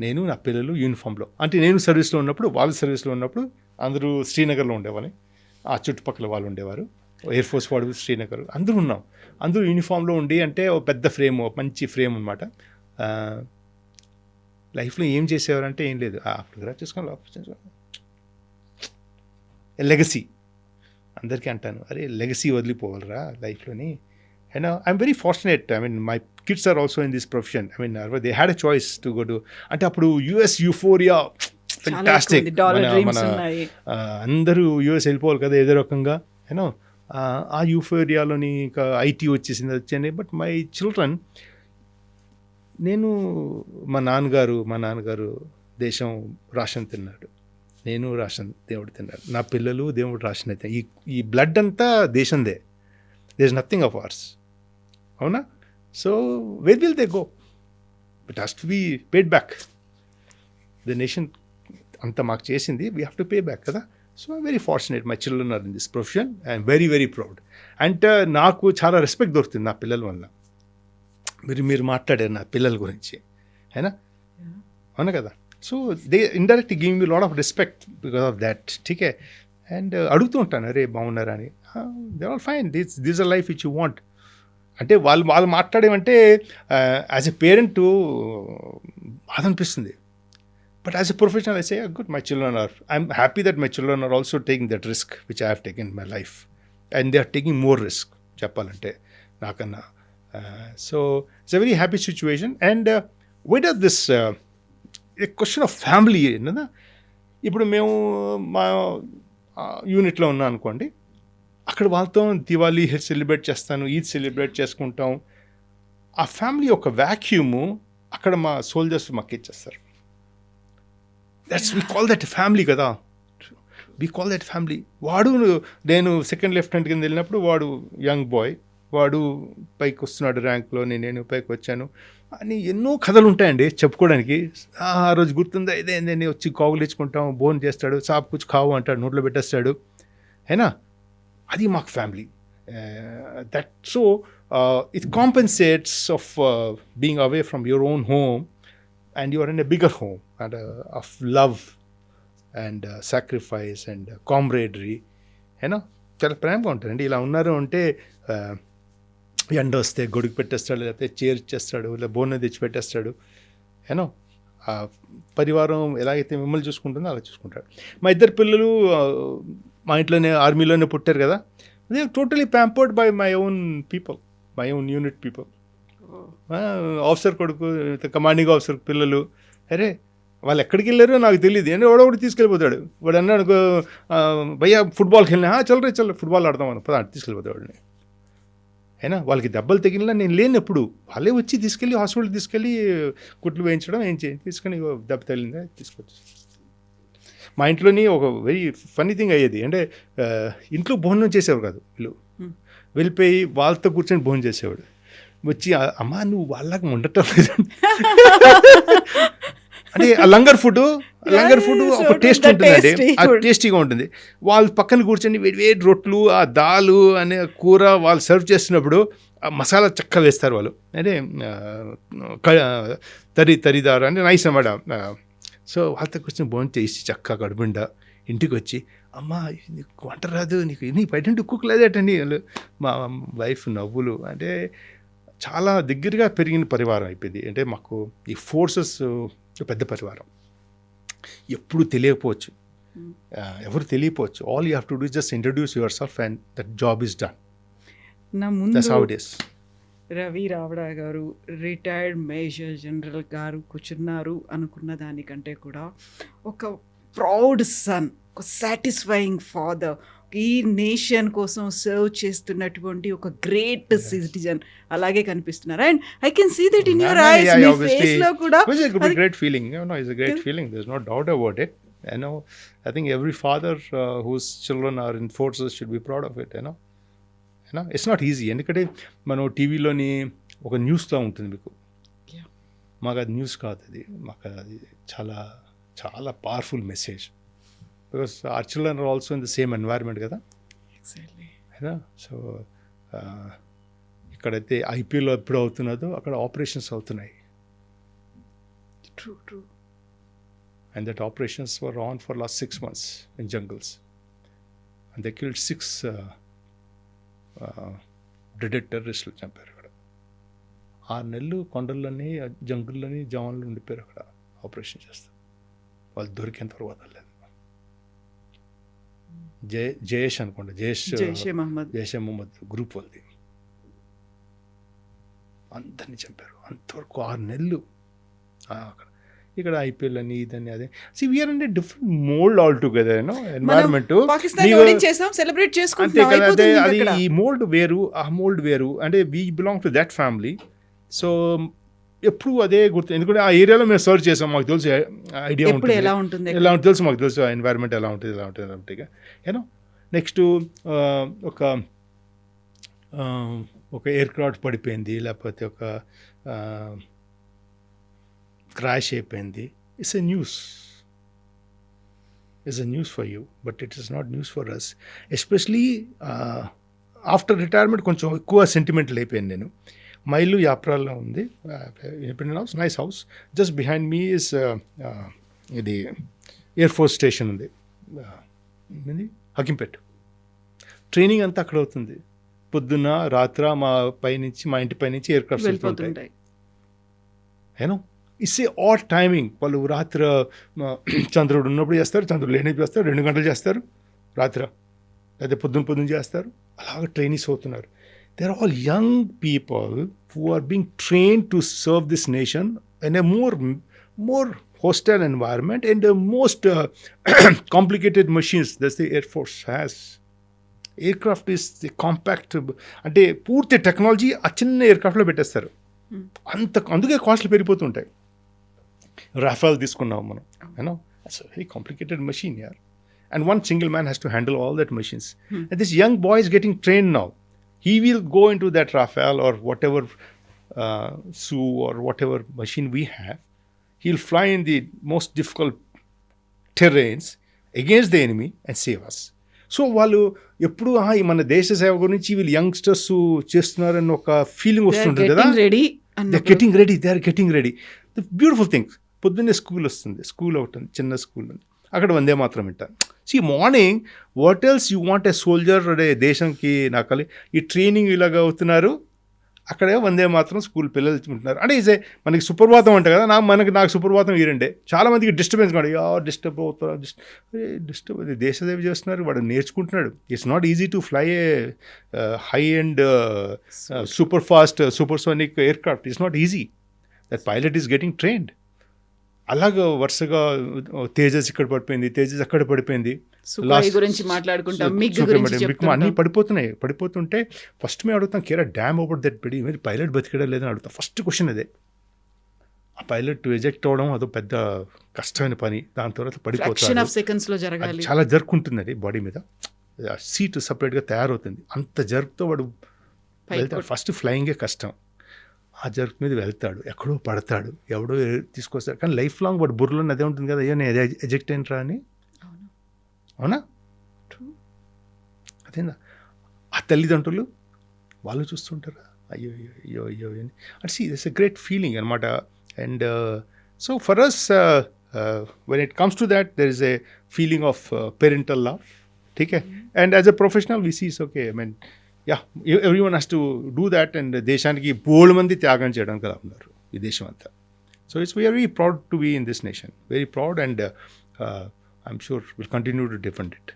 నేను, నా పిల్లలు యూనిఫామ్లో. అంటే నేను సర్వీస్లో ఉన్నప్పుడు, వాళ్ళు సర్వీస్లో ఉన్నప్పుడు అందరూ శ్రీనగర్లో ఉండేవాళ్ళని, ఆ చుట్టుపక్కల వాళ్ళు ఉండేవారు, ఎయిర్ ఫోర్స్ వాడు శ్రీనగర్, అందరూ ఉన్నాం. అందరూ యూనిఫామ్లో ఉండి, అంటే ఒక పెద్ద ఫ్రేమ్, మంచి ఫ్రేమ్ అనమాట. లైఫ్లో ఏం చేసేవారంటే ఏం లేదు, ఆ ఫోటోగ్రాఫ్ చేసుకొని లెగసీ. అందరికీ అంటాను, అరే లెగసీ వదిలిపోవాలరా లైఫ్లోని. And I'm very fortunate. I mean my kids are also in this profession. I mean they had a choice to go to. అంటే అప్పుడు యుఎస్ యూఫోరియా ఫెంటాస్టిక్. మన అందరూ యుఎస్ వెళ్ళిపోవాలి కదా ఏదో రకంగా. ఆ యూఫోరియాలోని ఇంకా ఐటీ వచ్చేసింది వచ్చాయి. బట్ మై చిల్డ్రన్, మా నాన్నగారు దేశం రాషన్ తిన్నాడు, నేను రాషన్ దేవుడు తిన్నాడు, నా పిల్లలు దేవుడు రాషన్ అయితే ఈ బ్లడ్ అంతా దేశందే. There is nothing of ours. అవునా? So where will they go? It has to be paid back. The nation అంత మాకు చేసింది, we have to pay back కదా. So I'm very fortunate, my children are in this profession. I'm very very proud. And నాకు చాలా respect దొరుకుతుంది నా పిల్లల వల్ల. మీరు మాట్లాడారు నా పిల్లల గురించి, అయినా అవునా కదా. So they indirectly give me lot of respect because of that. ఠీకే. అండ్ అడుగుతూ ఉంటాను, అరే బాగున్నారా అని. They are fine, this a life which you want. అంటే వాళ్ళు మాట్లాడేమంటే యాజ్ ఎ పేరెంట్ బాధ అనిపిస్తుంది. But as a professional, I say, good, I'm happy that my children are also taking that risk which I have taken in my life. And they are taking more risk, చెప్పాలంటే నాకన్నా. So it's a very happy situation. And where does this a question of family, ఇప్పుడు మేము మా యూనిట్లో ఉన్నాం అనుకోండి, అక్కడ వాళ్ళతో దివాళీ సెలబ్రేట్ చేస్తాను, ఈద్ సెలబ్రేట్ చేసుకుంటాం. ఆ ఫ్యామిలీ ఒక వ్యాక్యూము అక్కడ మా సోల్జర్స్ మాకు ఇచ్చేస్తారు. We call that family కదా. We call that family. వాడు, నేను సెకండ్ లెఫ్టినెంట్ కింద వెళ్ళినప్పుడు వాడు యంగ్ బాయ్, వాడు పైకి వస్తున్నాడు ర్యాంక్లో, నేను పైకి వచ్చాను అని ఎన్నో కథలు ఉంటాయండి చెప్పుకోవడానికి. ఆ రోజు గుర్తుందా, ఇదేందని వచ్చి కావులు ఇచ్చుకుంటాం, బోన్ చేస్తాడు, సాప్ కూర్చు కావు అంటాడు, నోట్లో పెట్టేస్తాడు, అయినా అది మాకు family. That so it compensates of being away from your own home and you are in a bigger home and of love and sacrifice and camaraderie. చాలా ప్రేమగా ఉంటారండి. ఇలా ఉన్నారు అంటే ఎండ వస్తే గొడుగు పెట్టేస్తాడు, లేకపోతే చైర్ ఇచ్చేస్తాడు, లేదా బోన్ తెచ్చి పెట్టేస్తాడు. ఆ పరివారం ఎలాగైతే మిమ్మల్ని చూసుకుంటుందో అలా చూసుకుంటాడు. మా ఇద్దరు పిల్లలు మా ఇంట్లోనే ఆర్మీలోనే పుట్టారు కదా. They totally pampered by my own people, my own unit people. Officer కొడుకు, కమాండింగ్ ఆఫీసర్ పిల్లలు, అరే వాళ్ళు ఎక్కడికి వెళ్ళారో నాకు తెలియదు, అంటే వాడు తీసుకెళ్ళిపోతాడు. వాడు అన్నాడు, భయ్యా ఫుట్బాల్కి వెళ్ళినా, చల్లరే ఫుట్బాల్ ఆడదాం అని పదా తీసుకెళ్ళిపోతాడు వాడిని. అయినా వాళ్ళకి దెబ్బలు తగిలినా నేను లేనప్పుడు వాళ్ళే వచ్చి తీసుకెళ్ళి హాస్పిటల్కి తీసుకెళ్ళి కుట్లు వేయించడం, ఏం చేయండి తీసుకొని దెబ్బ తగిలిందా తీసుకొచ్చి. మా ఇంట్లోని ఒక వెరీ ఫన్నీ థింగ్ అయ్యేది, అంటే ఇంట్లో భోజనం చేసేవారు కాదు వీళ్ళు, వెళ్ళిపోయి వాళ్ళతో కూర్చొని భోజనం చేసేవాడు. వచ్చి, అమ్మ నువ్వు వాళ్ళకి ఉండటం లేదు అంటే ఆ లంగర్ ఫుడ్ ఒక టేస్ట్ ఉంటుందండి, ఆ టేస్టీగా ఉంటుంది. వాళ్ళు పక్కన కూర్చొని వేడి రొట్లు, ఆ దాలు అనే కూర వాళ్ళు సర్వ్ చేస్తున్నప్పుడు ఆ మసాలా చక్కగా వేస్తారు వాళ్ళు, అంటే తరిదారు అంటే నైస్ అన్నమాట. సో వాళ్ళతో కూర్చొని భోజనం చేసి చక్కగా కడుపుండా ఇంటికి వచ్చి, అమ్మ నీకు వంట రాదు, నీ బయట కుక్ లేదేటండి. మా వైఫ్ నవ్వులు, అంటే చాలా దగ్గరగా పెరిగిన పరివారం అయిపోయింది. అంటే మాకు ఈ ఫోర్సెస్ పెద్ద పరివారం. ఎప్పుడు తెలియకపోవచ్చు, ఎవరు తెలియకపోవచ్చు. All you have to do just introduce your self and that job is done. నా ముందు రవి రావడా గారు రిటైర్డ్ మేజర్ జనరల్ గారు కూర్చున్నారు అనుకున్న దానికంటే కూడా ఒక ప్రౌడ్ సన్, ఒక సాటిస్ఫైయింగ్ ఫాదర్, ఈ నేషన్ కోసం సర్వ్ చేస్తున్నటువంటి ఒక గ్రేట్ సిటిజన్ అలాగే కనిపిస్తున్నారు. And I can see that in your eyes, మీ ఫేస్ లో కూడా. It's a great feeling. It's a great feeling. There's no doubt about it. I think every father whose children are in forces should be proud of it. It's not easy. ఎందుకంటే మనం టీవీలోని ఒక న్యూస్లో ఉంటుంది మీకు, మాకు అది న్యూస్ కాదు, అది మాకు అది చాలా చాలా powerful message. Because our children are also in the same environment కదా. Exactly. సో ఇక్కడైతే ఐపీఎల్ ఎప్పుడు అవుతున్నదో అక్కడ ఆపరేషన్స్ అవుతున్నాయి. True. And that operations were on for last 6 months in jungles. And they killed 6 dreaded terrorists చంపారు అక్కడ. 6 నెలలు కొండల్లోని జంగుల్లోని జవాన్లు ఉండిపోయారు అక్కడ ఆపరేషన్ చేస్తారు. వాళ్ళు దొరికేంత వరకు వదలలేదు. జయేష్ అనుకోండి, జైషే మహమ్మద్ గ్రూప్ వాళ్ళది, అందరినీ చంపారు. అంతవరకు 6 నెలలు అక్కడ. ఇక్కడ ఐపీఎల్ అని ఇదని అదే we're in different mould all together environment Pakistan ఓడించేసాం, సెలబ్రేట్ అంతే చేసుకుంటున్నాం, కదా. అదే అయిపోతుంది అది అక్కడ. ఈ మోల్డ్ వేరు, ఆ మోల్డ్ వేరు. అంటే we belong to that family. So ఎప్పుడు అదే గుర్తు, ఎందుకంటే ఆ ఏరియాలో మేము సర్చ్ చేసాం, మాకు తెలుసు ఐడియా ఎప్పుడు ఉంటుంది ఎలా ఉంటుంది ఎలా ఉంటుంది తెలుసు, మాకు తెలుసు ఎన్వైరన్మెంట్ ఎలా ఉంటుంది యూనో. నెక్స్ట్ ఒక ఎయిర్ క్రాఫ్ట్ పడిపోయింది, లేకపోతే ఒక క్రాష్ అయిపోయింది. It's a news for you, but it is not news for us. Especially after retirement కొంచెం ఎక్కువ సెంటిమెంటల్ అయిపోయాను నేను. మా ఇల్లు యాప్రాల్లో ఉంది, independent house, nice house. Just behind మీ ఇస్ ఇది ఎయిర్ ఫోర్స్ స్టేషన్ ఉంది, హకింపేట్. ట్రైనింగ్ అంతా అక్కడ అవుతుంది. పొద్దున్న రాత్ర మా ఇంటి పైనుంచి ఎయిర్ క్రాఫ్ట్స్ వెళ్ళిపోతుంటాయి. ఏనో ఇట్స్ ఏ ఆడ్ టైమింగ్. వాళ్ళు రాత్రి చంద్రుడు ఉన్నప్పుడు చేస్తారు, చంద్రుడు లేనప్పుడు చేస్తారు, 2 గంటలు చేస్తారు రాత్రి, లేదా పొద్దున్న చేస్తారు. అలాగ ట్రైనింగ్స్ అవుతున్నారు. They are all young people who are being trained to serve this nation in a more hostile environment and the most complicated machines that the Air Force has. Aircraft is the compact, అంటే పూర్తి technology ఆ చిన్న ఎయిర్క్రాఫ్ట్లో పెట్టేస్తారు. అందుకే కాస్ట్లు పెరిగిపోతుంటాయి. Rafale తీసుకున్నాం మనం, you know it's very complicated machine యార్, and one single man has to handle all that machines. And this young boy is getting trained now. He will go into that Rafale or whatever Su or whatever machine we have. He'll fly in the most difficult terrains against the enemy and save us. So వాళ్ళు ఎప్పుడు మన దేశ సేవ గురించి వీళ్ళు youngsters చేస్తున్నారని ఒక feeling వస్తుంటుంది కదా. They are getting ready. The beautiful things. పొద్దున్నే స్కూల్ వస్తుంది, స్కూల్ ఒకటి ఉంది, చిన్న స్కూల్ ఉంది, అక్కడ వందే మాత్రం వింటారు. Morning what else you want a soldier అదే దేశంకి నాకలి ఈ ట్రైనింగ్ ఇలాగ అవుతున్నారు. అక్కడే వందే మాత్రం స్కూల్ పిల్లలు ఉంటున్నారు. అంటే ఇదే మనకి సుప్రభాతం అంట కదా, నాకు సుప్రభాతం ఈరండే. చాలా మందికి డిస్టర్బెన్స్ కాదు, డిస్టర్బ్ అవుతారు, డిస్టర్బ్ దేశ సేవ చేస్తున్నారు, వాడు నేర్చుకుంటున్నాడు. It's not easy to fly a high and super fast supersonic aircraft. It's not easy. That pilot is getting trained. అలాగా వరుసగా తేజస్ ఇక్కడ పడిపోయింది, తేజస్ అక్కడ పడిపోయింది, గురించి మాట్లాడుకుంటాం, అన్నీ పడిపోతుంటే ఫస్ట్ మేము అడుగుతాం కేరా డ్యామ్ ఓవర్ దట్ పెడి మీరు పైలట్ బతికడా లేదని అడుగుతాం. ఫస్ట్ క్వశ్చన్ అదే. ఆ పైలట్ ఎజెక్ట్ అవడం అదో పెద్ద కష్టమైన పని. దాని తర్వాత పడిపోతాడు, చాలా జర్క్ ఉంటుంది అది బాడీ మీద, సీట్ సపరేట్గా తయారవుతుంది, అంత జర్క్తో వాడు వెళ్తాడు. ఫస్ట్ ఫ్లయింగే కష్టం. ఆ జర్క్ మీద వెళ్తాడు, ఎక్కడో పడతాడు, ఎవడో తీసుకొస్తాడు, కానీ లైఫ్ లాంగ్ వాడు బుర్రలో అదే ఉంటుంది కదా, అయ్యో నేను ఎజెక్ట్ అయినరా అని. అవునా? అదేనా? ఆ తల్లిదండ్రులు వాళ్ళు చూస్తుంటారా, అయ్యో అయ్యో అయ్యో అని. అంటే see it's a great feeling అనమాట. And so for us when it comes to that there is a feeling of parental love. ఠీక్ హై. And as a professional we see it's okay. I mean everyone has to do that, and దేశానికి బోల్డ్ మంది త్యాగం చేయడానికి అలా ఉన్నారు ఈ దేశం అంతా. So it's very proud to be in this nation, very proud, and I'm sure will continue to defend it.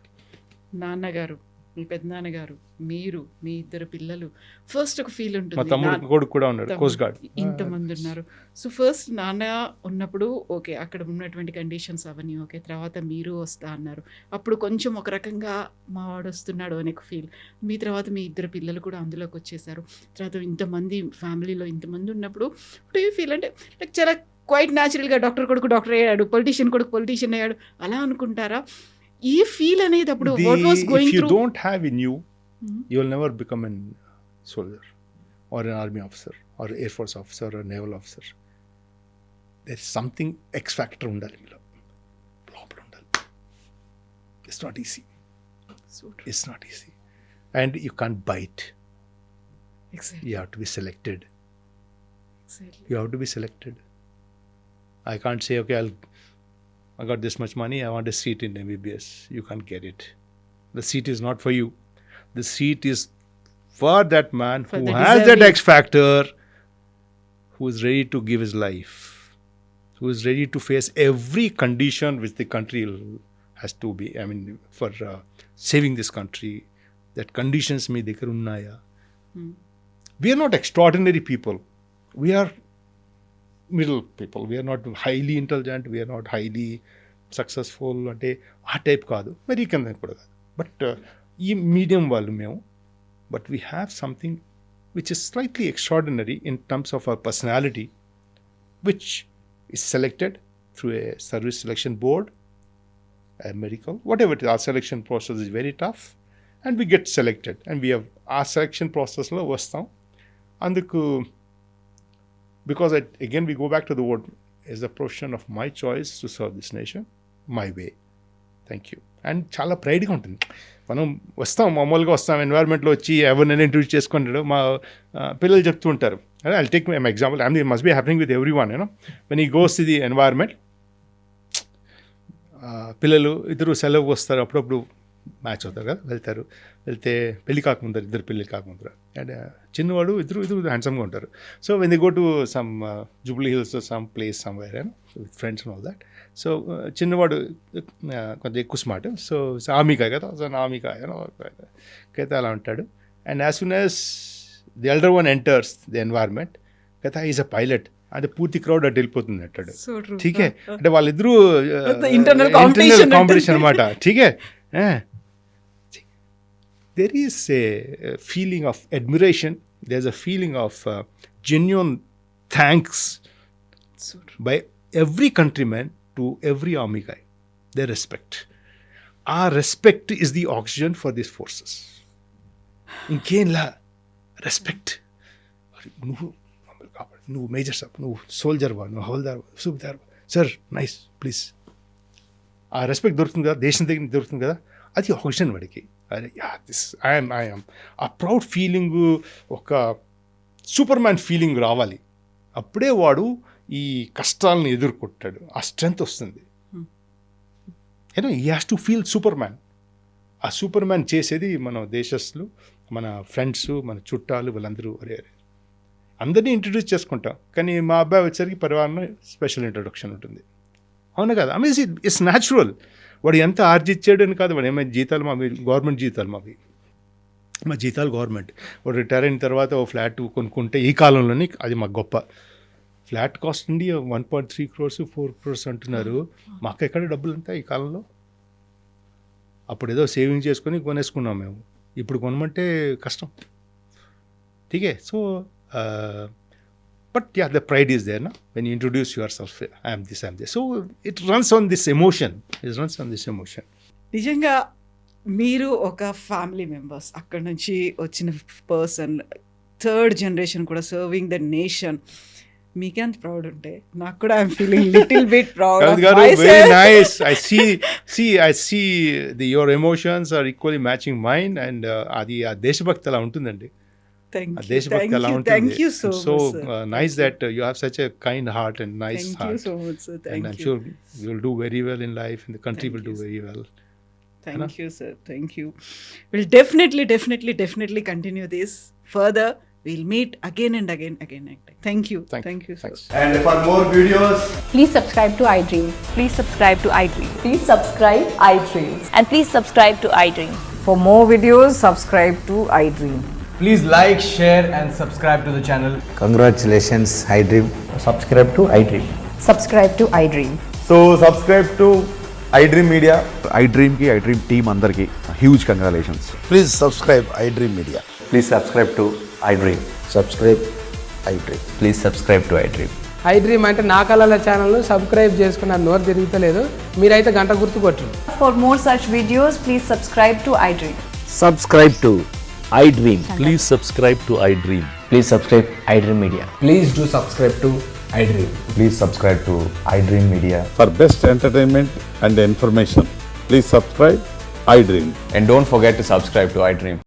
నాన్నగారు, మీ పెద్దనాన్నగారు, మీరు, మీ ఇద్దరు పిల్లలు, ఫస్ట్ ఒక ఫీల్ ఉంటుంది. మా తమ్ముడు కొడుకు కూడా ఉన్నాడు, కోస్ట్ గార్డ్. ఇంతమంది ఉన్నారు. సో ఫస్ట్ నాన్న ఉన్నప్పుడు ఓకే, అక్కడ ఉన్నటువంటి కండిషన్స్ అవన్నీ ఓకే, తర్వాత మీరు వస్తా అన్నారు. అప్పుడు కొంచెం ఒక రకంగా మా వాడు వస్తున్నాడు అనే ఒక ఫీల్. మీ తర్వాత మీ ఇద్దరు పిల్లలు కూడా అందులోకి వచ్చేసారు. తర్వాత ఇంతమంది ఫ్యామిలీలో ఇంతమంది ఉన్నప్పుడు ఏ ఫీల్ అంటే లైక్ చాలా క్వైట్ న్యాచురల్గా డాక్టర్ కొడుకు డాక్టర్ అయ్యాడు, పొలిటీషియన్ కొడుకు పొలిటీషియన్ అయ్యాడు అలా అనుకుంటారా? ఈ ఫీల్ అనేది అప్పుడు what was going through? If you don't have in you, you will never become a soldier or an army officer or Air Force officer or naval officer. There is something X factor undali meelo, loopala undali. It's not easy. It's not easy, and you can't bite. Exactly. You have to be selected. Exactly. You have to be selected. I can't say okay, I got this much money, I want a seat in MBBS. You can't get it. The seat is not for you. The seat is for that man who has that X factor, who is ready to give his life, who is ready to face every condition which the country has to be, I mean, for saving this country. That conditions me dekar unnaya. We are not extraordinary people. We are middle people, we are not highly intelligent, we are not highly successful అంటే ఆ type కాదు, మరి కింద కూడా కాదు, but ఈ medium వాళ్ళు మేము. But we have something which is slightly extraordinary in terms of our personality, which is selected through a service selection board, a medical, whatever it is. Our selection process is very tough and we get selected, and we have our selection process lo vastam anduku, because again we go back to the word, is the profession of my choice to serve this nation my way. Thank you. And చాలా ప్రైడ్గా ఉంటుంది. మనం వస్తాం, మామూలుగా వస్తాం, ఎన్వైర్న్మెంట్లో వచ్చి ఎవరినైనా introduce చేసుకుంటాడు. మా పిల్లలు చెప్తూ ఉంటారు, I take my example, I mean must be happening with every one, you know when ఈ గోస్ ది ఎన్వైర్న్మెంట్. పిల్లలు ఇద్దరు సెలవుకి వస్తారు, అప్పుడప్పుడు మ్యాచ్ అవుతారు కదా, వెళ్తే పెళ్లి కాకముందరు, ఇద్దరు పెళ్లి కాకముందరు, అండ్ చిన్నవాడు ఇద్దరు హ్యాండ్సమ్గా ఉంటారు. So when they go to some Jubilee hills, some place somewhere with friends and all that. So చిన్నవాడు కొంచెం ఎక్కువ స్మార్ట్, సో ఆమికా కదా, సో ఆమికా అయితే అలా ఉంటాడు. And as soon as the elder one enters the environment కదా, ఈజ్ అ పైలట్, అంటే పూర్తి క్రౌడ్ అటు వెళ్ళిపోతుంది అంటాడు. ఠీకే, అంటే వాళ్ళిద్దరూ ఇంటర్నల్ కాంపిటీషన్ అనమాట. ఠీకే, there is a feeling of admiration, there's a feeling of genuine thanks by every countryman to every army guy. Their respect, our respect is the oxygen for these forces. ఇంకేంలా respect, నువ్వు major సాబ్, నువ్వు soldier వా, నువ్వు హౌల్దార్ వా, సూబేదార్ వా, సార్ నైస్ ప్లీజ్. ఆ రెస్పెక్ట్ దొరుకుతుంది కదా, దేశం దగ్గర దొరుకుతుంది కదా, అది ఆక్సిజన్ వాడికి. అరే యా దిస్ ఐఎమ్ ఆ ప్రౌడ్ ఫీలింగ్, ఒక సూపర్ మ్యాన్ ఫీలింగ్ రావాలి, అప్పుడే వాడు ఈ కష్టాలను ఎదుర్కొంటాడు, ఆ స్ట్రెంగ్త్ వస్తుంది. You know he has to feel super man. ఆ సూపర్ మ్యాన్ చేసేది మన దేశస్తులు, మన ఫ్రెండ్స్, మన చుట్టాలు, వాళ్ళందరూ అరే అందరినీ ఇంట్రడ్యూస్ చేసుకుంటాం. కానీ మా అబ్బాయి వచ్చేసరికి పరివారంలో స్పెషల్ ఇంట్రొడక్షన్ ఉంటుంది. అవును కదా, ఐ మీన్ ఇట్స్ న్యాచురల్. వాడు ఎంత ఆర్జిచ్చాడు అని కాదు, వాడు ఏమైనా జీతాలు మావి గవర్నమెంట్ జీతాలు, మా జీతాలు గవర్నమెంట్. వాడు రిటైర్ అయిన తర్వాత ఓ ఫ్లాట్ కొనుక్కుంటే ఈ కాలంలోని అది మాకు గొప్ప. ఫ్లాట్ కాస్ట్ ఉండి 1.3 crores 4 crores అంటున్నారు. మాకు ఎక్కడ డబ్బులు ఉంటాయి ఈ కాలంలో? అప్పుడు ఏదో సేవింగ్ చేసుకొని కొనేసుకున్నాం మేము, ఇప్పుడు కొనమంటే కష్టం. ఠీకే, so but yeah, the pride is there, na? When you introduce yourself, I am this, so it runs on this emotion. నిజంగా మీరు ఒక ఫ్యామిలీ మెంబర్స్, అక్కడ నుంచి వచ్చిన పర్సన్, థర్డ్ జనరేషన్ కూడా సర్వింగ్ ద నేషన్, మీకెంత ప్రౌడ్ ఉంటే నాకు కూడా I'm feeling little bit proud of my self. Very nice. I see your emotions are equally matching mine, and అది ఆ దేశభక్తి అలా ఉంటుందండి. దేశభక్తి అలా ఉంటుంది. Thank you so much, sir. Nice that you have such a kind heart and nice heart. Thank you so much, sir. And I'm sure you will do very well in life, and the country will do very well. Thank you, sir. Thank you. We'll definitely continue this further. We'll meet again and again. Thank you. Thank you, sir. Thanks. And for more videos, Please subscribe to iDream. Please subscribe to iDream. Please subscribe iDream. And please subscribe to iDream. For more videos, subscribe to iDream. please like, share and subscribe to the channel. Congratulations, iDream. Subscribe to iDream. Subscribe to iDream. So subscribe to iDream Media. iDream ki iDream team andarki huge congratulations. Please subscribe iDream Media. Please subscribe to iDream. Subscribe iDream. Please subscribe to iDream. iDream అంటే నా కళల ఛానల్ను subscribe చేసుకున్న నోరు తిరుగుతలేదు, మీరైతే గంట గుర్తు కొట్టండి. For more such videos, please subscribe to iDream. Subscribe to iDream. Please subscribe to iDream. Please subscribe iDream Media. Please do subscribe to iDream. Please subscribe to iDream Media. For best entertainment and information, please subscribe iDream. And don't forget to subscribe to iDream.